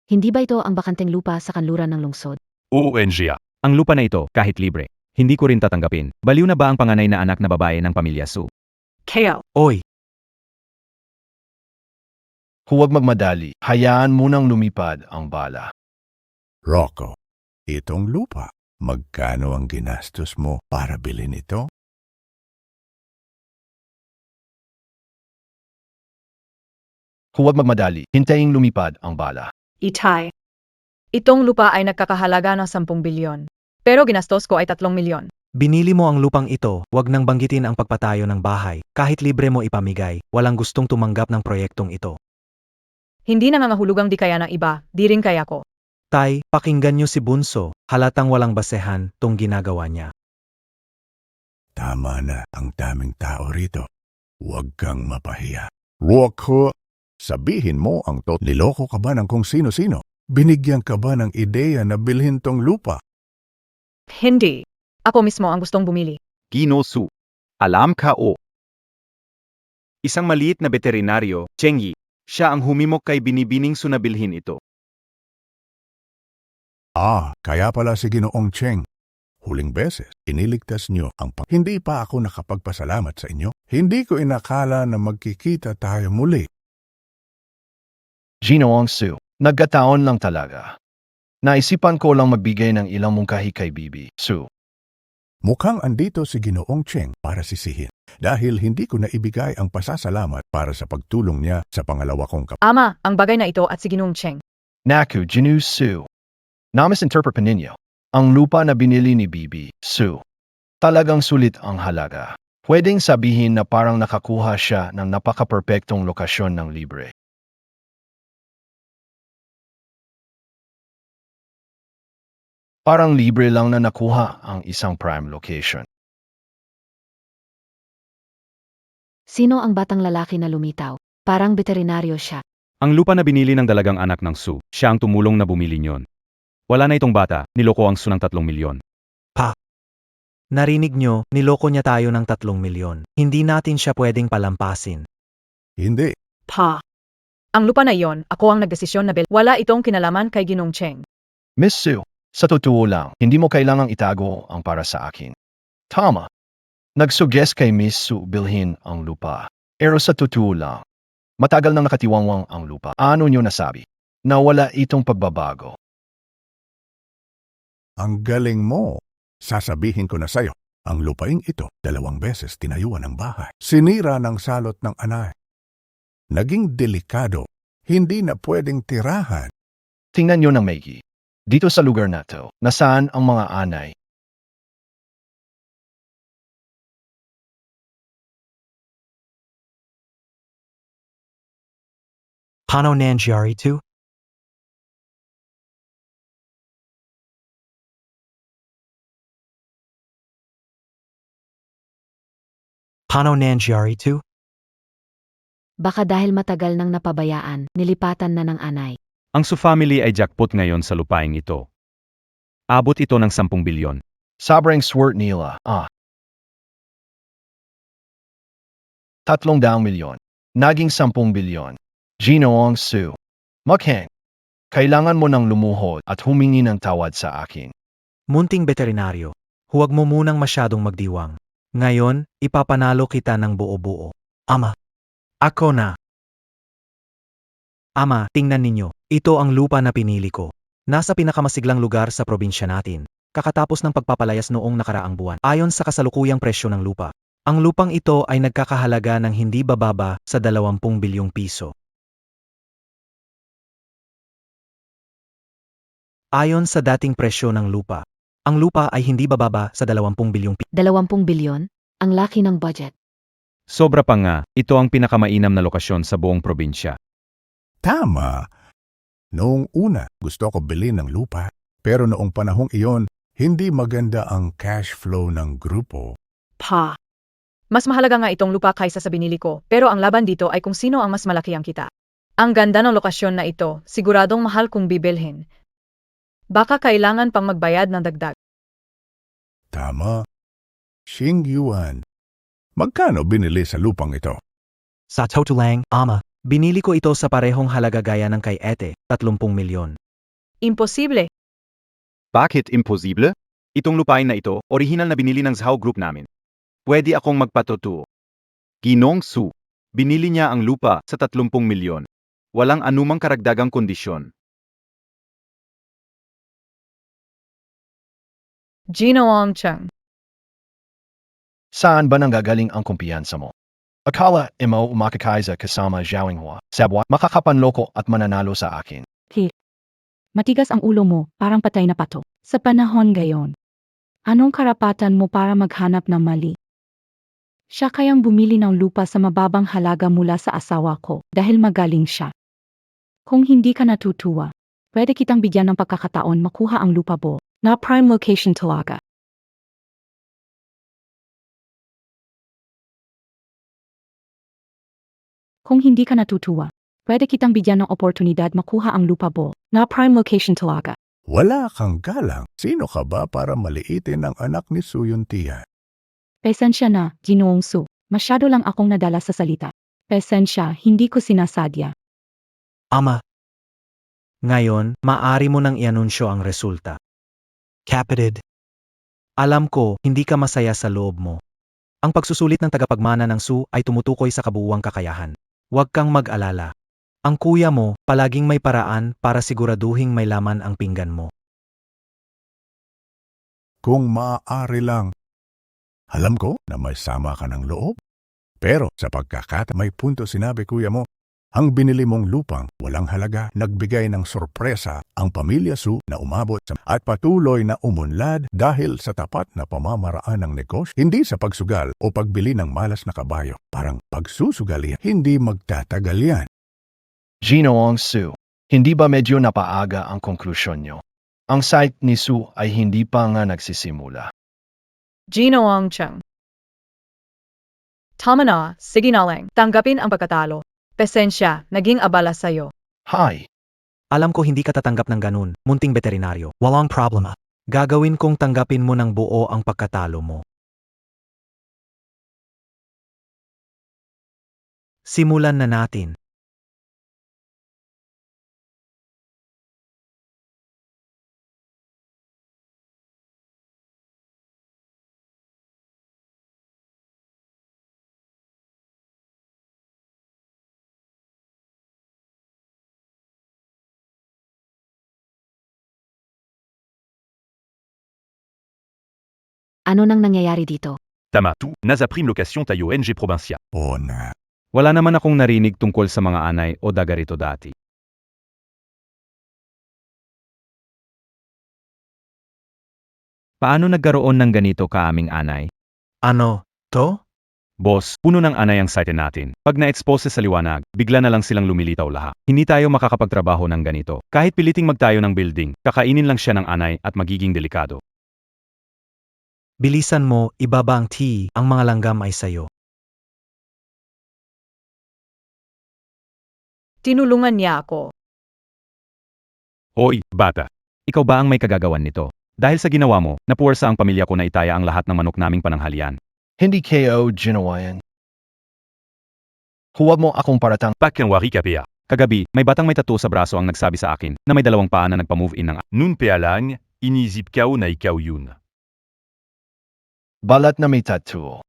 Hindi ba ito ang bakanteng lupa sa kanluran ng lungsod? ONG. Ang lupa na ito, kahit libre, hindi ko rin tatanggapin. Baliw na ba ang panganay na anak na babae ng pamilya Su? Kaya, Oy, Huwag magmadali. Hayaan munang lumipad ang bala. Rocco, itong lupa, magkano ang ginastos mo para bilhin ito? Huwag magmadali. Hintayin lumipad ang bala. Itay. Itong lupa ay nagkakahalaga ng 10 bilyon. Pero ginastos ko ay 3 milyon. binili mo ang lupang ito, wag nang banggitin ang pagpatayo ng bahay. Kahit libre mo ipamigay, walang gustong tumanggap ng proyektong ito. Hindi nangangahulugang di kaya ng iba, di rin kaya ko. Tay, pakinggan niyo si Bunso, halatang walang basehan tong ginagawa niya. Tama na ang daming tao rito. Huwag kang mapahiya. Rocco, sabihin mo ang niloko ka ba ng kung sino-sino? Binigyan ka ba ng ideya na bilhin tong lupa? Hindi. Ako mismo ang gustong bumili. Gino Su. Alam ka o. Isang maliit na veterinaryo, Chengyi, siya ang humimok kay Binibining Su na bilhin ito. Kaya pala si Ginoong Cheng. Huling beses, iniligtas niyo ang Hindi pa ako nakapagpasalamat sa inyo. Hindi ko inakala na magkikita tayo muli. Ginoong Su, nagkataon lang talaga. Naisipan ko lang magbigay ng ilang mungkahi kay Bibi, Su. Mukhang andito si Ginoong Cheng para sisihin dahil hindi ko naibigay ang pasasalamat para sa pagtulong niya sa pangalawa kong Ama, ang bagay na ito at si Ginong Cheng. Naku, Ginu Su. Namisinterpret pa ninyo. Ang lupa na binili ni Bibi, Su. Talagang sulit ang halaga. Pwedeng sabihin na parang nakakuha siya ng napaka-perpektong lokasyon ng libre. Parang libre lang na nakuha ang isang prime location. Sino ang batang lalaki na lumitaw? Parang veterinaryo siya. Ang lupa na binili ng dalagang anak ng Su, siya ang tumulong na bumili niyon. Wala na itong bata, niloko ang Su ng 3 milyon. Narinig nyo, niloko niya tayo ng 3 milyon. Hindi natin siya pwedeng palampasin. Hindi. Pa. Ang lupa na iyon, ako ang nagdesisyon na wala itong kinalaman kay Ginong Cheng. Miss Su, sa totoo lang, hindi mo kailangang itago ang para sa akin. Tama. Nagsuggest kay Miss Su bilhin ang lupa. Pero sa totoo lang, matagal nang nakatiwangwang ang lupa. Ano nyo nasabi? Na wala itong pagbabago. Ang galing mo. Sasabihin ko na sa'yo, ang lupaing ito 2 beses tinayuan ng bahay. Sinira ng salot ng anay. Naging delikado, hindi na pwedeng tirahan. Tingnan nyo ng maigi. Dito sa lugar na to, nasaan ang mga anay? Paano nangyari to? Paano nangyari to? Baka dahil matagal nang napabayaan, nilipatan na ng anay. Ang Su family ay jackpot ngayon sa lupaing ito. Abot ito ng 10 bilyon. Sobrang swert nila, 300 milyon. Naging 10 bilyon. Ginoong Su. Magheng. Kailangan mo nang lumuhod at humingi ng tawad sa akin. Munting veterinaryo, huwag mo munang masyadong magdiwang. Ngayon, ipapanalo kita ng buo-buo. Ama. Ako na. Ama, tingnan ninyo. Ito ang lupa na pinili ko. Nasa pinakamasiglang lugar sa probinsya natin, kakatapos ng pagpapalayas noong nakaraang buwan. Ayon sa kasalukuyang presyo ng lupa, ang lupang ito ay nagkakahalaga ng hindi bababa sa 20 bilyong piso. Ayon sa dating presyo ng lupa, ang lupa ay hindi bababa sa 20 bilyong piso. 20 bilyon? Ang laki ng budget. Sobra pa nga, ito ang pinakamainam na lokasyon sa buong probinsya. Tama. Noong una, gusto ko bilhin ng lupa. Pero noong panahong iyon, hindi maganda ang cash flow ng grupo. Pa. Mas mahalaga nga itong lupa kaysa sa binili ko, pero ang laban dito ay kung sino ang mas malaki ang kita. Ang ganda ng lokasyon na ito, siguradong mahal kung bibilhin. Baka kailangan pang magbayad ng dagdag. Tama. Xing Yuan. Magkano binili sa lupang ito? Sa totoo lang, ama, binili ko ito sa parehong halaga gaya ng kay Ete, 30 milyon. Imposible. Bakit imposible? Itong lupain na ito, orihinal na binili ng Zhao Group namin. Pwede akong magpatotoo. Ginong Su, binili niya ang lupa sa 30 milyon. Walang anumang karagdagang kondisyon. Gino Cheng. Saan ba nanggagaling ang kumpiyansa mo? Akala mo makakaisa kasama Zhao Hua, sabwa, makakapanloko at mananalo sa akin. Matigas ang ulo mo, parang patay na pato. Sa panahon gayon, anong karapatan mo para maghanap ng mali? Siya kayang bumili ng lupa sa mababang halaga mula sa asawa ko dahil magaling siya. Kung hindi ka natutuwa, pwede kitang bigyan ng pagkakataon makuha ang lupa mo na prime location talaga. Kung hindi ka natutuwa, pwede kitang bigyan ng oportunidad makuha ang lupa mo na prime location talaga. Wala kang galang. Sino ka ba para maliitin ang anak ni Suyuntia? Pasensya na, Ginoong Su. Masyado lang akong nadala sa salita. Pasensya, hindi ko sinasadya. Ama, ngayon, maaari mo nang ianunsyo ang resulta. Kapatid, alam ko, hindi ka masaya sa loob mo. Ang pagsusulit ng tagapagmana ng Su ay tumutukoy sa kabuuang kakayahan. Huwag kang mag-alala. Ang kuya mo, palaging may paraan para siguraduhing may laman ang pinggan mo. Kung maaari lang. Alam ko na may sama ka ng loob. Pero sa may punto sinabi kuya mo, ang binili mong lupang walang halaga nagbigay ng sorpresa ang pamilya Su na umabot at patuloy na umunlad dahil sa tapat na pamamaraan ng negosyo, hindi sa pagsugal o pagbili ng malas na kabayo. Parang pagsusugal yan, hindi magtatagal yan. Ginoong Su, hindi ba medyo napaaga ang konklusyon nyo? Ang site ni Su ay hindi pa nga nagsisimula. Gino Cheng. Tama na, sige na lang. Tanggapin ang pagkatalo. Pasensya, naging abala sa'yo. Hi! Alam ko hindi ka tatanggap ng ganun, munting veterinaryo. Walang problema. Gagawin kong tanggapin mo ng buo ang pagkatalo mo. Simulan na natin. Ano nang nangyayari dito? Tama, tu, nasa prime location tayo NG Provincia. O na. Wala naman akong narinig tungkol sa mga anay o daga rito dati. Paano nagkaroon ng ganito kaaming anay? Ano, to? Boss, puno ng anay ang site natin. Pag na-expose sa liwanag, bigla na lang silang lumilitaw lahat. Hindi tayo makakapagtrabaho ng ganito. Kahit piliting magtayo ng building, kakainin lang siya ng anay at magiging delikado. Bilisan mo, ibaba ang tea, ang mga langgam ay sayo. Tinulungan niya ako. Hoy, bata. Ikaw ba ang may kagagawan nito? Dahil sa ginawa mo, napuwersa ang pamilya ko na itaya ang lahat ng manok naming pananghalian. Hindi kayo ginawa yan. Huwag mo akong paratang. Pakianwari ka piya. Kagabi, may batang may tattoo sa braso ang nagsabi sa akin na may 2 paa na nagpa-move in ng Nun pea lang, inisip ko na ikaw yun. Balat na may tattoo.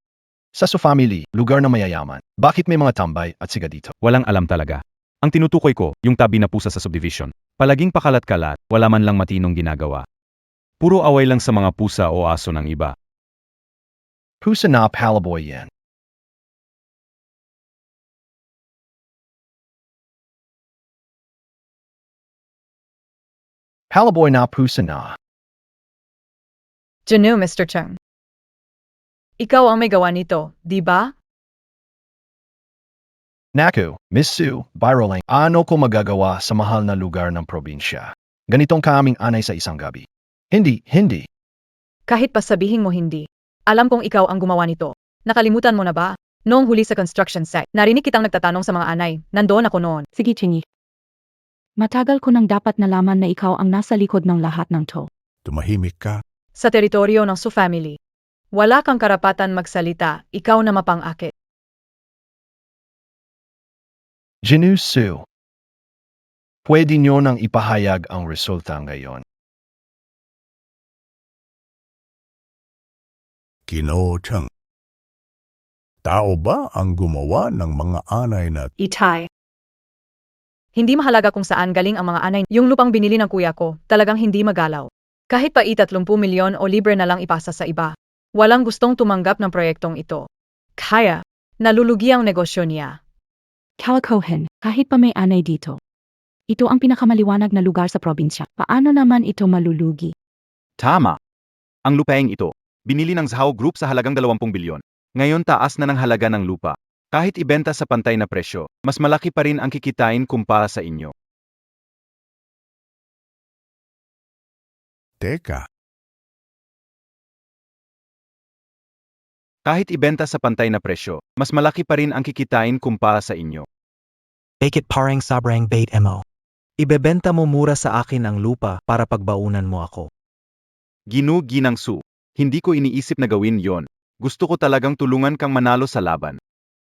Sa Su family, lugar na mayayaman. Bakit may mga tambay at siga dito? Walang alam talaga. Ang tinutukoy ko, yung tabi na pusa sa subdivision. Palaging pakalat-kalat, wala man lang matinong ginagawa. Puro away lang sa mga pusa o aso ng iba. Pusa na palaboy yan. Palaboy na pusa na. Janu, Mr. Cheng. Ikaw ang may gawa nito, di ba? Naku, Miss Sue, Biroling, ano ko magagawa sa mahal na lugar ng probinsya? Ganitong kaming anay sa isang gabi. Hindi. Kahit pa sabihin mo hindi. Alam kong ikaw ang gumawa nito. Nakalimutan mo na ba? Noong huli sa construction site, narinig kitang nagtatanong sa mga anay. Nandoon ako noon. Sige, Chingy. Matagal ko nang dapat nalaman na ikaw ang nasa likod ng lahat ng to. Tumahimik ka. Sa teritoryo ng Su family. Wala kang karapatan magsalita, ikaw na mapang-akit. Jinu Sue. Pwede nyo nang ipahayag ang resulta ngayon. Ginoo Cheng. Tao ba ang gumawa ng mga anay na Itay. Hindi mahalaga kung saan galing ang mga anay. Yung lupang binili ng kuya ko, talagang hindi magalaw. Kahit pa 30 milyon o libre na lang ipasa sa iba. Walang gustong tumanggap ng proyektong ito. Kaya, nalulugi ang negosyo niya. Calicohen, kahit pa may anay dito. Ito ang pinakamaliwanag na lugar sa probinsya. Paano naman ito malulugi? Tama. Ang lupaing ito, binili ng Zhao Group sa halagang 20 bilyon. Ngayon taas na ng halaga ng lupa. Kahit ibenta sa pantay na presyo, mas malaki pa rin ang kikitain kumpara sa inyo. Teka, Kahit ibenta sa pantay na presyo, mas malaki pa rin ang kikitain kumpara sa inyo. Bakit parang sobrang bait mo? Ibebenta mo mura sa akin ang lupa para pagbaunan mo ako. Ginang Su, hindi ko iniisip na gawin yon. Gusto ko talagang tulungan kang manalo sa laban.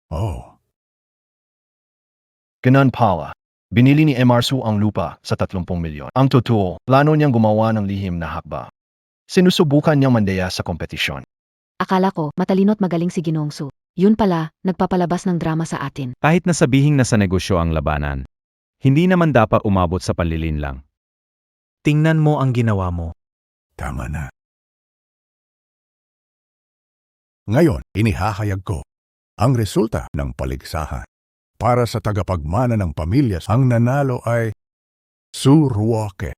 oh, Ganon pala. Binili ni Emarsu ang lupa sa 30 milyon. Ang totoo, plano niyang gumawa ng lihim na hakba. Sinusubukan niyang mandaya sa kompetisyon. Akala ko, matalino't magaling si Ginong Su. Yun pala, nagpapalabas ng drama sa atin. Kahit na sabihing nasa negosyo ang labanan, hindi naman dapat umabot sa panlilinlang. Tingnan mo ang ginawa mo. tama na. Ngayon, inihahayag ko ang resulta ng paligsahan. Para sa tagapagmana ng pamilya, ang nanalo ay Su Ruoke.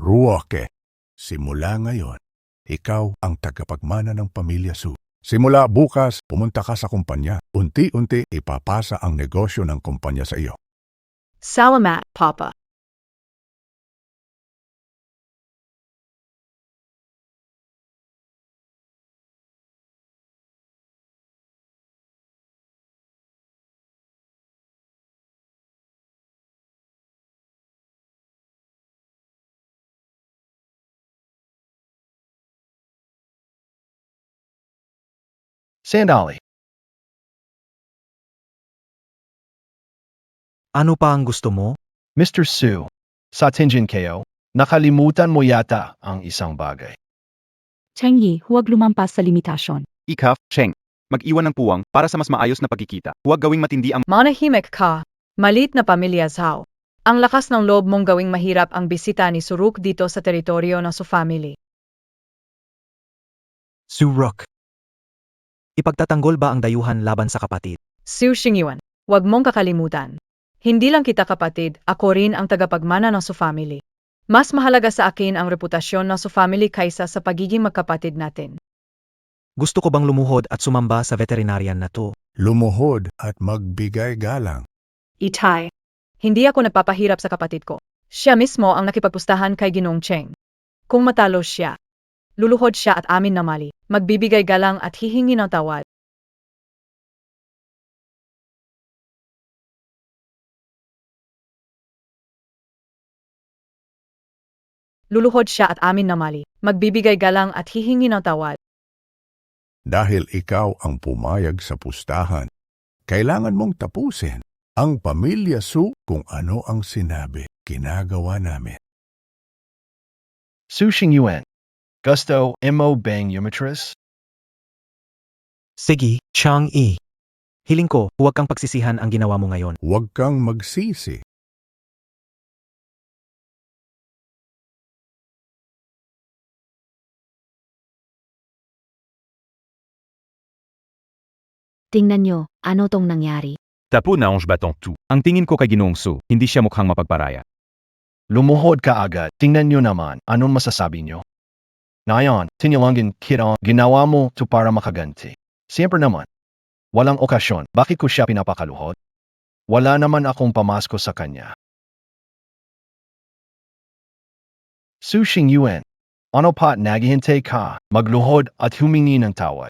Ruoke, simula ngayon, ikaw ang tagapagmana ng pamilya Su. Simula bukas, pumunta ka sa kumpanya. Unti-unti ipapasa ang negosyo ng kumpanya sa iyo. Salamat, Papa. Sandali. Ano pa ang gusto mo? Mr. Sue, sa tingin kayo, nakalimutan mo yata ang isang bagay. Chengi, huwag lumampas sa limitasyon. Ika, Cheng, mag-iwan ng puwang para sa mas maayos na pagkikita. Huwag gawing matindi ang Manahimik ka. Malit na pamilya Zhao. Ang lakas ng loob mong gawing mahirap ang bisita ni Suruk dito sa teritoryo ng Su family. Suruk. Ipagtatanggol ba ang dayuhan laban sa kapatid? Su Xingyuan, huwag mong kakalimutan. Hindi lang kita kapatid, ako rin ang tagapagmana ng Su family. Mas mahalaga sa akin ang reputasyon ng Su family kaysa sa pagiging magkapatid natin. Gusto ko bang lumuhod at sumamba sa veterinarian na to? Lumuhod at magbigay galang. Itay, hindi ako nagpapahirap sa kapatid ko. Siya mismo ang nakipagpustahan kay Ginong Cheng. Kung matalo siya, luluhod siya at amin na mali, magbibigay galang at hihingi ng tawad. Luluhod siya at amin na mali, magbibigay galang at hihingi ng tawad. Dahil ikaw ang pumayag sa pustahan, kailangan mong tapusin ang pamilya Su kung ano ang sinabi. Ginagawa namin. Su Xingyuan. Gusto mo bang umatras? Sige, Chang-i. Hiling ko, huwag kang pagsisihan ang ginawa mo ngayon. Huwag kang magsisi. Tingnan nyo, ano tong nangyari? Tapo na ange batong tu. Ang tingin ko kay Ginoong Su, hindi siya mukhang mapagparaya. Lumuhod ka agad. Tingnan nyo naman, anong masasabi nyo? Ngayon, tinilangin kita, ginawa mo to para makaganti. Siyempre naman. Walang okasyon, bakit ko siya pinapakaluhod? Wala naman akong pamasko sa kanya. Su Xingyuan, ano pa naghihintay ka, magluhod at humingi ng tawad.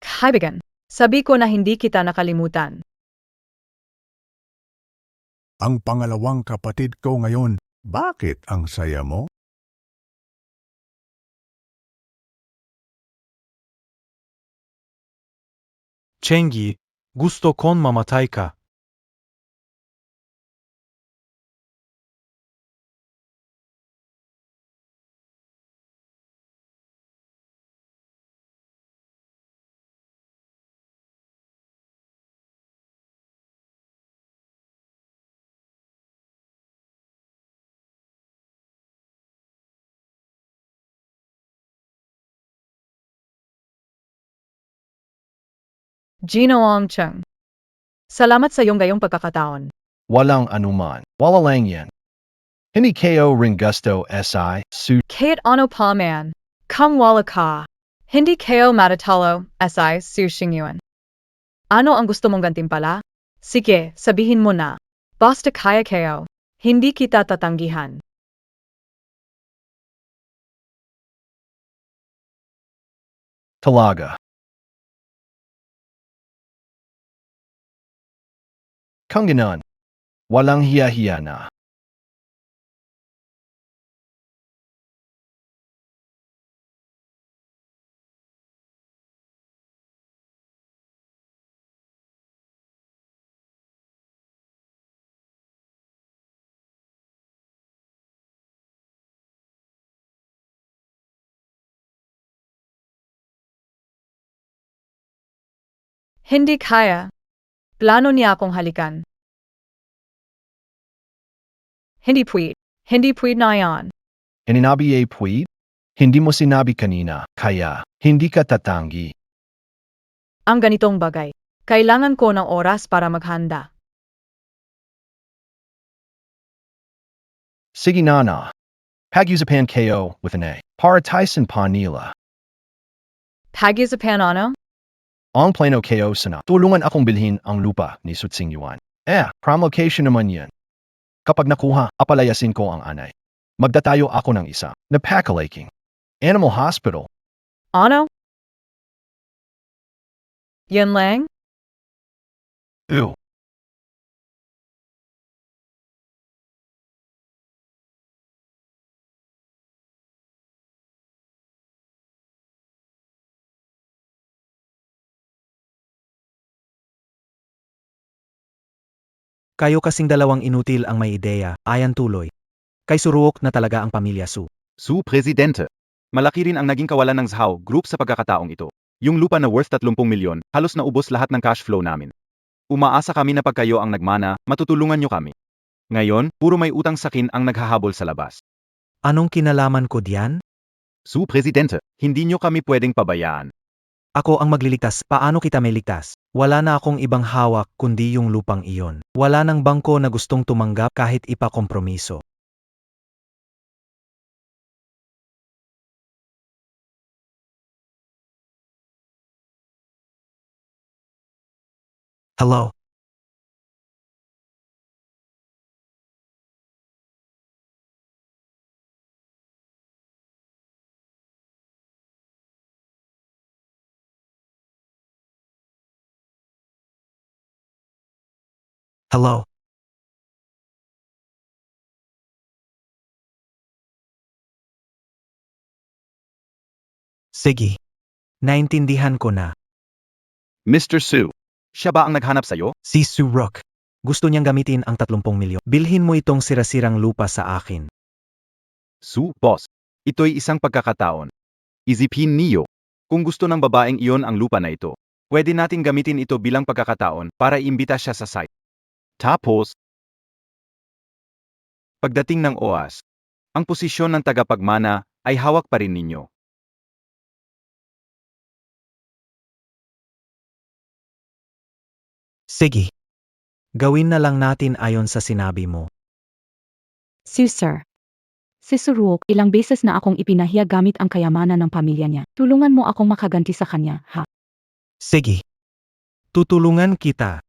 Kaibigan, sabi ko na hindi kita nakalimutan. Ang pangalawang kapatid ko ngayon, bakit ang saya mo? Chengi, gusto kon mamatay ka. Ginoong Cheng. Salamat sa iyong gayong pagkakataon. Walang anuman. Wala lang yan. Hindi kayo ring gusto si Su. Kahit ano pa man, kung wala ka, hindi kayo matatalo, si Su Xingyuan. Ano ang gusto mong gantimpala? Sige, sabihin mo na. Basta kaya kayo, hindi kita tatanggihan. Talaga. Kung ganon, walang hiya-hiya na. Hindi kaya. Plano niya akong halikan. Hindi pwede. Hindi pwede na yan. Hininabi puwid? Hindi mo sinabi kanina, kaya, hindi ka tatanggi. Ang ganitong bagay. Kailangan ko ng oras para maghanda. Sige na. Pag-usapan kayo with an A. Para Tyson pa nila. Pag-isapan ano? Ang plano kayo sana. Tulungan akong bilhin ang lupa ni Su Xingyuan. Promulgation naman yan. Kapag nakuha, apalayasin ko ang anay. Magdatayo ako ng isa na pakalaking animal hospital. Ano? Yan lang? Ew. Kayo kasing dalawang inutil ang may ideya, ayan tuloy. Kay suruok na talaga ang pamilya Su. Su Presidente. Malaki rin ang naging kawalan ng Zhao Group sa pagkakataong ito. Yung lupa na worth 30 milyon, halos naubos lahat ng cash flow namin. Umaasa kami na pag kayo ang nagmana, matutulungan nyo kami. Ngayon, puro may utang sakin ang naghahabol sa labas. Anong kinalaman ko diyan? Su Presidente, hindi nyo kami pwedeng pabayaan. Ako ang magliligtas, paano kita may ligtas? Wala na akong ibang hawak kundi yung lupang iyon. Wala nang bangko na gustong tumanggap kahit ipakompromiso. Hello? Hello? Sige. Naintindihan ko na. Mr. Su, Siya ba ang naghanap sa'yo? Si Suruk. Gusto niyang gamitin ang 30 milyon. Bilhin mo itong sirasirang lupa sa akin. Boss. Ito'y isang pagkakataon. Isipin niyo. Kung gusto ng babaeng iyon ang lupa na ito, pwede natin gamitin ito bilang pagkakataon para iimbita siya sa site. Tapos, pagdating ng OAS, ang posisyon ng tagapagmana ay hawak pa rin ninyo. Sige. Gawin na lang natin ayon sa sinabi mo. Sir. Si Suruk, ilang beses na akong ipinahiya gamit ang kayamanan ng pamilya niya. Tulungan mo akong makaganti sa kanya, ha? Sige. Tutulungan kita.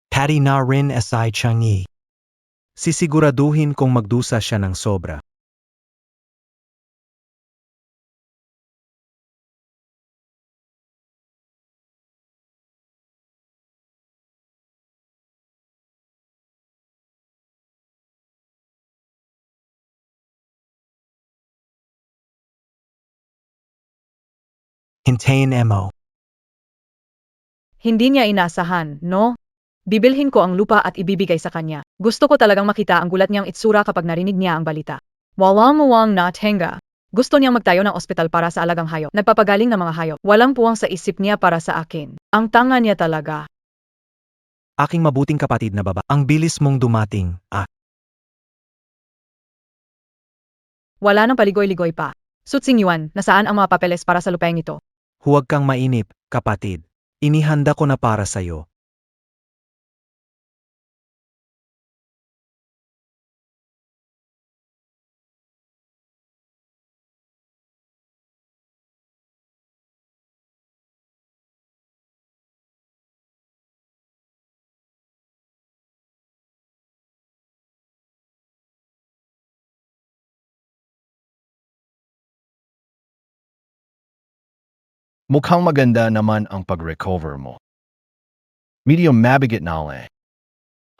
Pati na rin asay Changi. Sisiguraduhin kong magdusa siya ng sobra. Hintayin mo. Hindi niya inasahan, no? Bibilhin ko ang lupa at ibibigay sa kanya. Gusto ko talagang makita ang gulat niyang itsura kapag narinig niya ang balita. Walang muwang natenga. Gusto niyang magtayo ng ospital para sa alagang hayop. Nagpapagaling ng mga hayop. Walang puwang sa isip niya para sa akin. Ang tanga niya talaga. Aking mabuting kapatid na baba. Ang bilis mong dumating, Wala nang paligoy-ligoy pa. Sutsing Yuan, nasaan ang mga papeles para sa lupeng ito? Huwag kang mainip, kapatid. Inihanda ko na para sa'yo. Mukhang maganda naman ang pag-recover mo. Medyo mabigat na eh.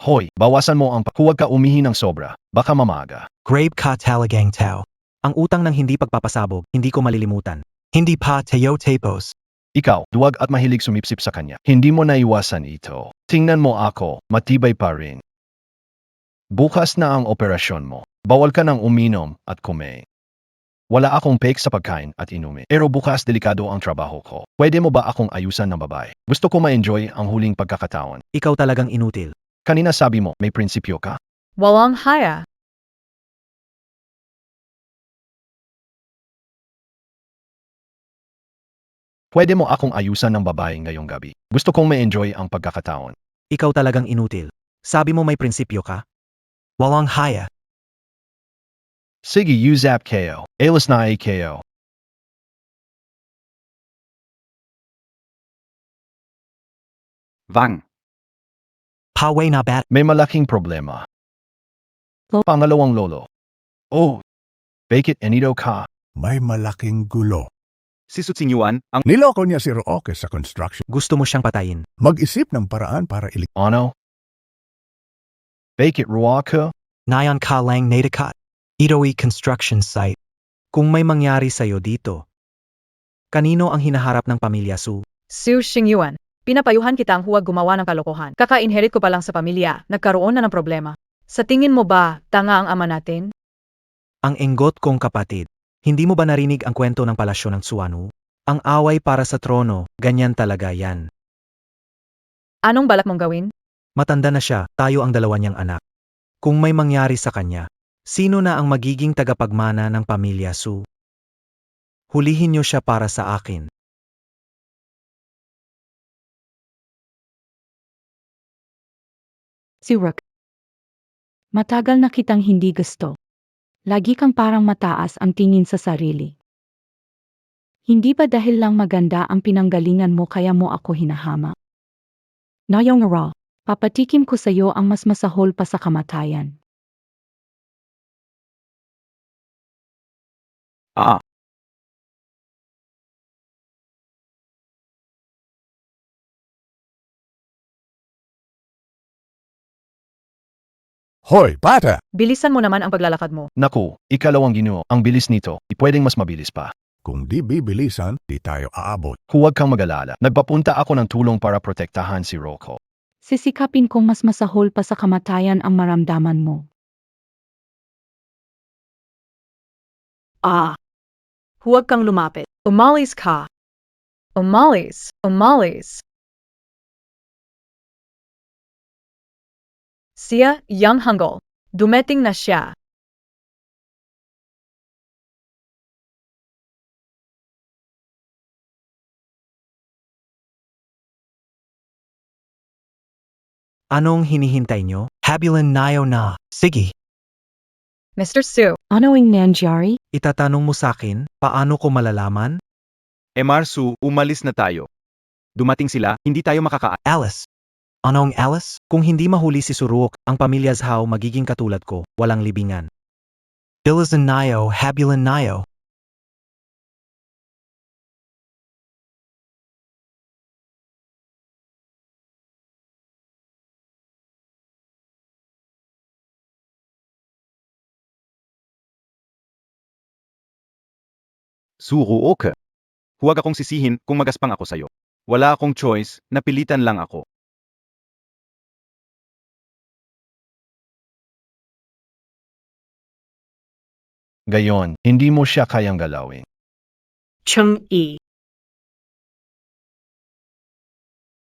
Hoy, bawasan mo ang huwag ka umihi ng sobra, baka mamaga. Grave ka talagang tao. Ang utang ng hindi pagpapasabog, hindi ko malilimutan. Hindi pa tayo tapos. Ikaw, duwag at mahilig sumipsip sa kanya. Hindi mo naiwasan ito. Tingnan mo ako, matibay pa rin. Bukas na ang operasyon mo. Bawal ka nang uminom at kumain. Wala akong pake sa pagkain at inumin. Pero bukas delikado ang trabaho ko. Pwede mo ba akong ayusan ng babae? Gusto ko ma-enjoy ang huling pagkakataon. Ikaw talagang inutil. Kanina sabi mo, may prinsipyo ka? Walang haya. Pwede mo akong ayusan ng babae ngayong gabi. Gusto kong ma-enjoy ang pagkakataon. Ikaw talagang inutil. Sabi mo may prinsipyo ka? Walang haya. Sige, use app KO. Alas na ay KO. Vang. Paway na bat. May malaking problema. Lo- Pangalawang lolo. Oh, bakit enito ka? May malaking gulo. Si Sutsing Yuan, ang Niloko niya si Rooke sa construction. Gusto mo siyang patayin. Mag-isip ng paraan para Ano? Bakit ruwaka? Nayan ka lang natakat. Ito'y construction site. Kung may mangyari sa'yo dito. Kanino ang hinaharap ng pamilya Su? Su Xingyuan, pinapayuhan kita ang huwag gumawa ng kalokohan. Kaka-inherit ko pa lang sa pamilya, nagkaroon na ng problema. Sa tingin mo ba, tanga ang ama natin? Ang enggot kong kapatid. Hindi mo ba narinig ang kwento ng palasyo ng Suanu? Ang away para sa trono, ganyan talaga yan. Anong balak mong gawin? Matanda na siya, tayo ang dalawa niyang anak. Kung may mangyari sa kanya, sino na ang magiging tagapagmana ng pamilya Su? Hulihin niyo siya para sa akin. Suruk. Matagal na kitang hindi gusto. Lagi kang parang mataas ang tingin sa sarili. Hindi ba dahil lang maganda ang pinanggalingan mo kaya mo ako hinahama? Ngayong raw, papatikim ko sa iyo ang mas masahol pa sa kamatayan. Hoy, bata! Bilisan mo naman ang paglalakad mo. Naku, ikalawang ginoo, ang bilis nito, pwedeng mas mabilis pa. Kung di bibilisan, di tayo aabot. Huwag kang mag-alala. Nagpapunta ako ng tulong para protektahan si Rocco. Sisikapin kong mas masahol pa sa kamatayan ang maramdaman mo. Huwag kang lumapit. Umalis ka. Umalis. Umalis. Siya, Yang Hanggol. Dumating na siya. Anong hinihintay nyo? Habulan nayo na. Sige, Mr. Su, Ano'ng nangyari? itatanong mo sa akin, paano ko malalaman? Emarsu, umalis na tayo. Dumating sila, hindi tayo Alice. Anong Alice? Kung hindi mahuli si Suruk, ang pamilya Zhao magiging katulad ko, walang libingan. Bilazan nayo, habulan nayo. Suruoke. Huwag akong sisihin kung magaspang ako sa'yo. Wala akong choice, napilitan lang ako. Gayon, hindi mo siya kayang galawin. Chung-i.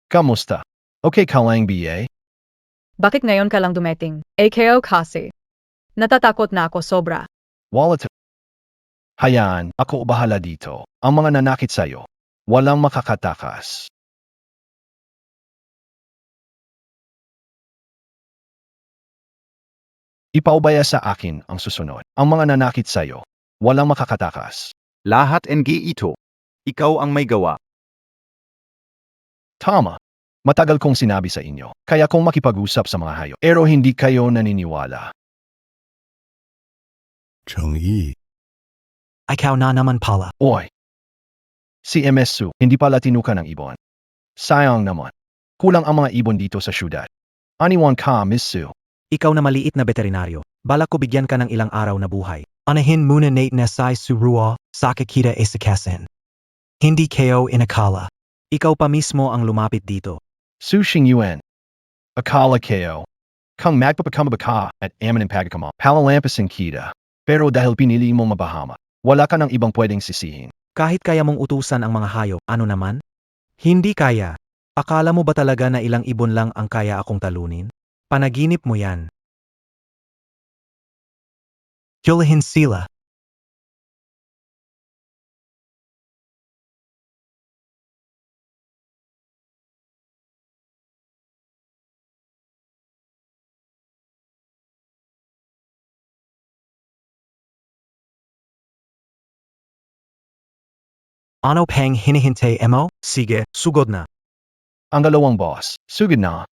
Kamusta? Okay ka lang, BA? Bakit ngayon ka lang dumating? AKO kasi. Natatakot na ako sobra. Wallet. Hayaan, ako bahala dito. Ang mga nanakit sa'yo, walang makakatakas. Ipaubaya sa akin ang susunod. Ang mga nanakit sa'yo, walang makakatakas. Lahat NG ito. Ikaw ang may gawa. Tama. Matagal kong sinabi sa inyo, kaya kong makipag-usap sa mga hayop. Pero hindi kayo naniniwala. Chung-i, Ikaw na naman pala. Oy! Si MSU, hindi pala tinuka ng ibon. Sayang naman. Kulang ang mga ibon dito sa syudad. Aniwan ka, Miss Sue. Ikaw na maliit na veterinaryo, balak ko bigyan ka ng ilang araw na buhay. Anahin muna Nate na si Surua, sakakita isakasin. Hindi kayo inakala. Ikaw pa mismo ang lumapit dito. Sushing Yuan. Akala kayo. Kung magpapakamaba ka at amin ang pagkakama, palalampasin kita. Pero dahil pinili mo mabahama, wala ka ng ibang pwedeng sisihin. Kahit kaya mong utusan ang mga hayop, ano naman? Hindi kaya. Akala mo ba talaga na ilang ibon lang ang kaya akong talunin? Panaginip mo yan. Yulahin sila. Ano pang hinihintay mo? Sige, sugod na. Ang dalawang boss, sugod na.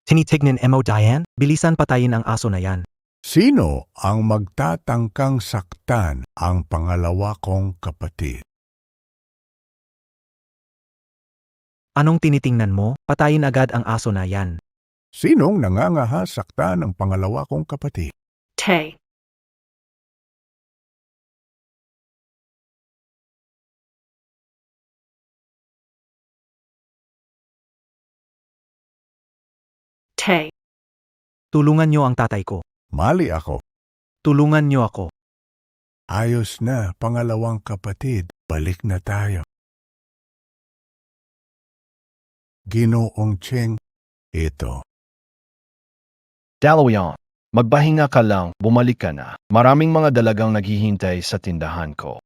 Tinitignan mo Diane, bilisan patayin ang aso na yan. sino ang magtatangkang saktan ang pangalawa kong kapatid? Anong tinitingnan mo? Patayin agad ang aso na yan. Sinong nangangahas saktan ang pangalawa kong kapatid? Tay. Tay. Tulungan niyo ang tatay ko. Mali ako. Tulungan niyo ako. Ayos na, pangalawang kapatid. Balik na tayo. Ginoong Cheng, ito. Dalawayan, magbahinga ka lang, bumalik ka na. Maraming mga dalagang naghihintay sa tindahan ko.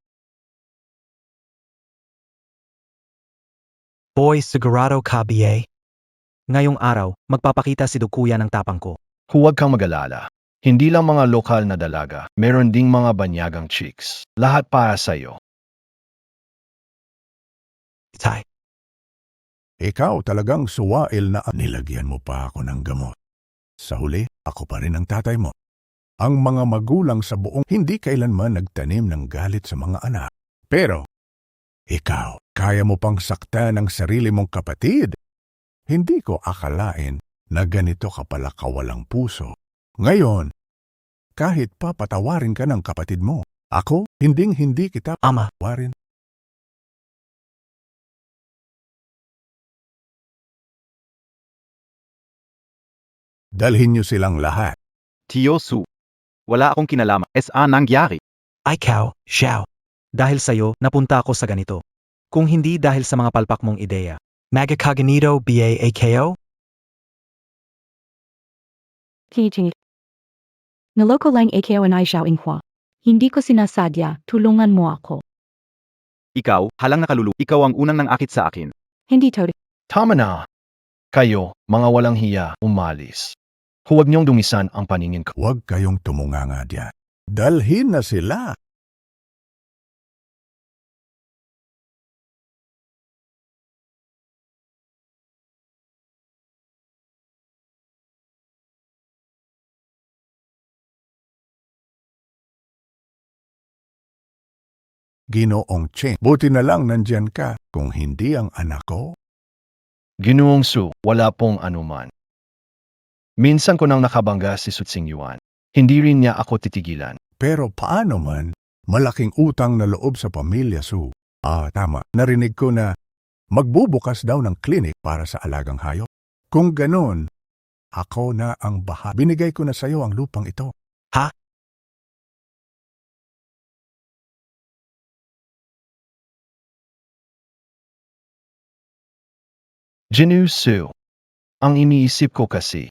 Boy, sigurado ka, BA? Ngayong araw, magpapakita si Dukuya ng tapang ko. Huwag kang mag-alala. Hindi lang mga lokal na dalaga, meron ding mga banyagang chicks. Lahat para sa'yo. Tay. Ikaw talagang suwail na nilagyan mo pa ako ng gamot. Sa huli, ako pa rin ang tatay mo. Ang mga magulang sa buong hindi kailanman nagtanim ng galit sa mga anak. Pero, Ikaw, kaya mo pang saktan ang sarili mong kapatid. Hindi ko akalain na ganito ka pala kawalang puso. Ngayon, kahit pa patawarin ka ng kapatid mo, ako, hinding-hindi kita Ama, patawarin. Dalhin niyo silang lahat. Tio Su. Wala akong kinalaman. Nangyari. ikaw, Xiao. Dahil sa'yo, napunta ako sa ganito. Kung hindi dahil sa mga palpak mong ideya. Magakaganito BAAKO? Kiji. Naloko lang AKO and I Xiao Inghua. Hindi ko sinasadya, tulungan mo ako. Ikaw, halang nakalulu. Ikaw ang unang nangakit sa akin. Hindi to. Tama na. Kayo, mga walang hiya, umalis. Huwag niyong dumisan ang paningin ko. Huwag kayong tumunganga diyan. Dalhin na sila. Ginoong Cheng, buti na lang nandyan ka. Kung hindi ang anak ko, Ginoong Su, wala pong anuman. Minsan ko nang nakabangga si Sutsing Yuan. Hindi rin niya ako titigilan. pero paano man, malaking utang na loob sa pamilya Su. Tama, narinig ko na magbubukas daw ng klinik para sa alagang hayop. Kung ganon, ako na ang binigay ko na sa iyo ang lupang ito. Ginu Su, ang iniisip ko kasi,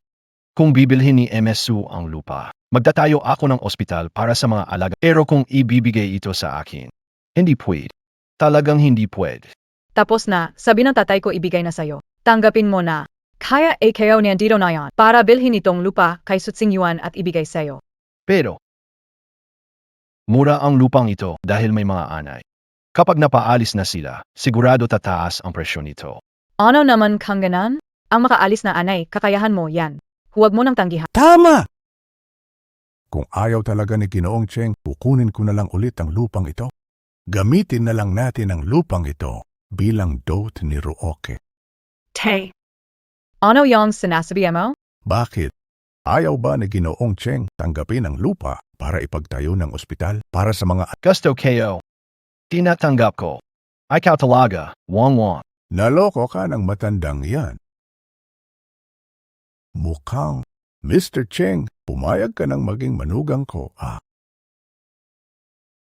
kung bibilhin ni MSU ang lupa, magtatayo ako ng ospital para sa mga alaga. Pero kung ibibigay ito sa akin, hindi pwede. Talagang hindi pwede. Tapos na, sabi ng tatay ko ibigay na sa'yo. Tanggapin mo na. Kaya AKO niya dito na yan para bilhin itong lupa kay Sutsing Yuan at ibigay sa'yo. Pero, mura ang lupang ito dahil may mga anay. Kapag napaalis na sila, sigurado tataas ang presyo nito. Ano naman kang ganan? Ang makaalis na anay, kakayahan mo yan. Huwag mo nang tanggihan. Tama! Kung ayaw talaga ni Ginoong Cheng, kukunin ko na lang ulit ang lupang ito. Gamitin na lang natin ang lupang ito bilang dote ni Ruoke. Tay. Ano yung sinasabi mo? Bakit? Ayaw ba ni Ginoong Cheng tanggapin ang lupa para ipagtayo ng ospital para sa mga Gusto KO. Tinatanggap ko. Ikaw talaga, Wong. naloko ka ng matandang yan? Mukhang, Mr. Cheng, pumayag ka ng maging manugang ko,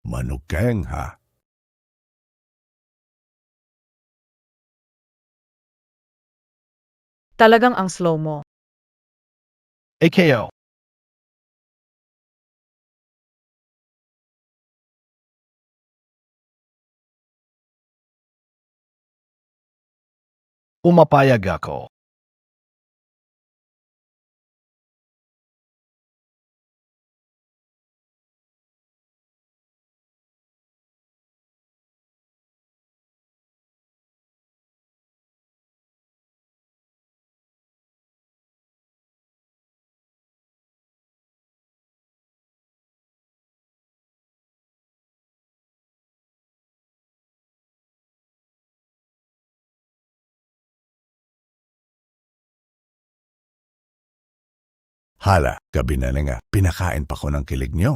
Manugeng, ha? Talagang ang slow mo. AKO. Umapayag ako. Hala, gabi na nga, pinakain pa ko ng kilig nyo.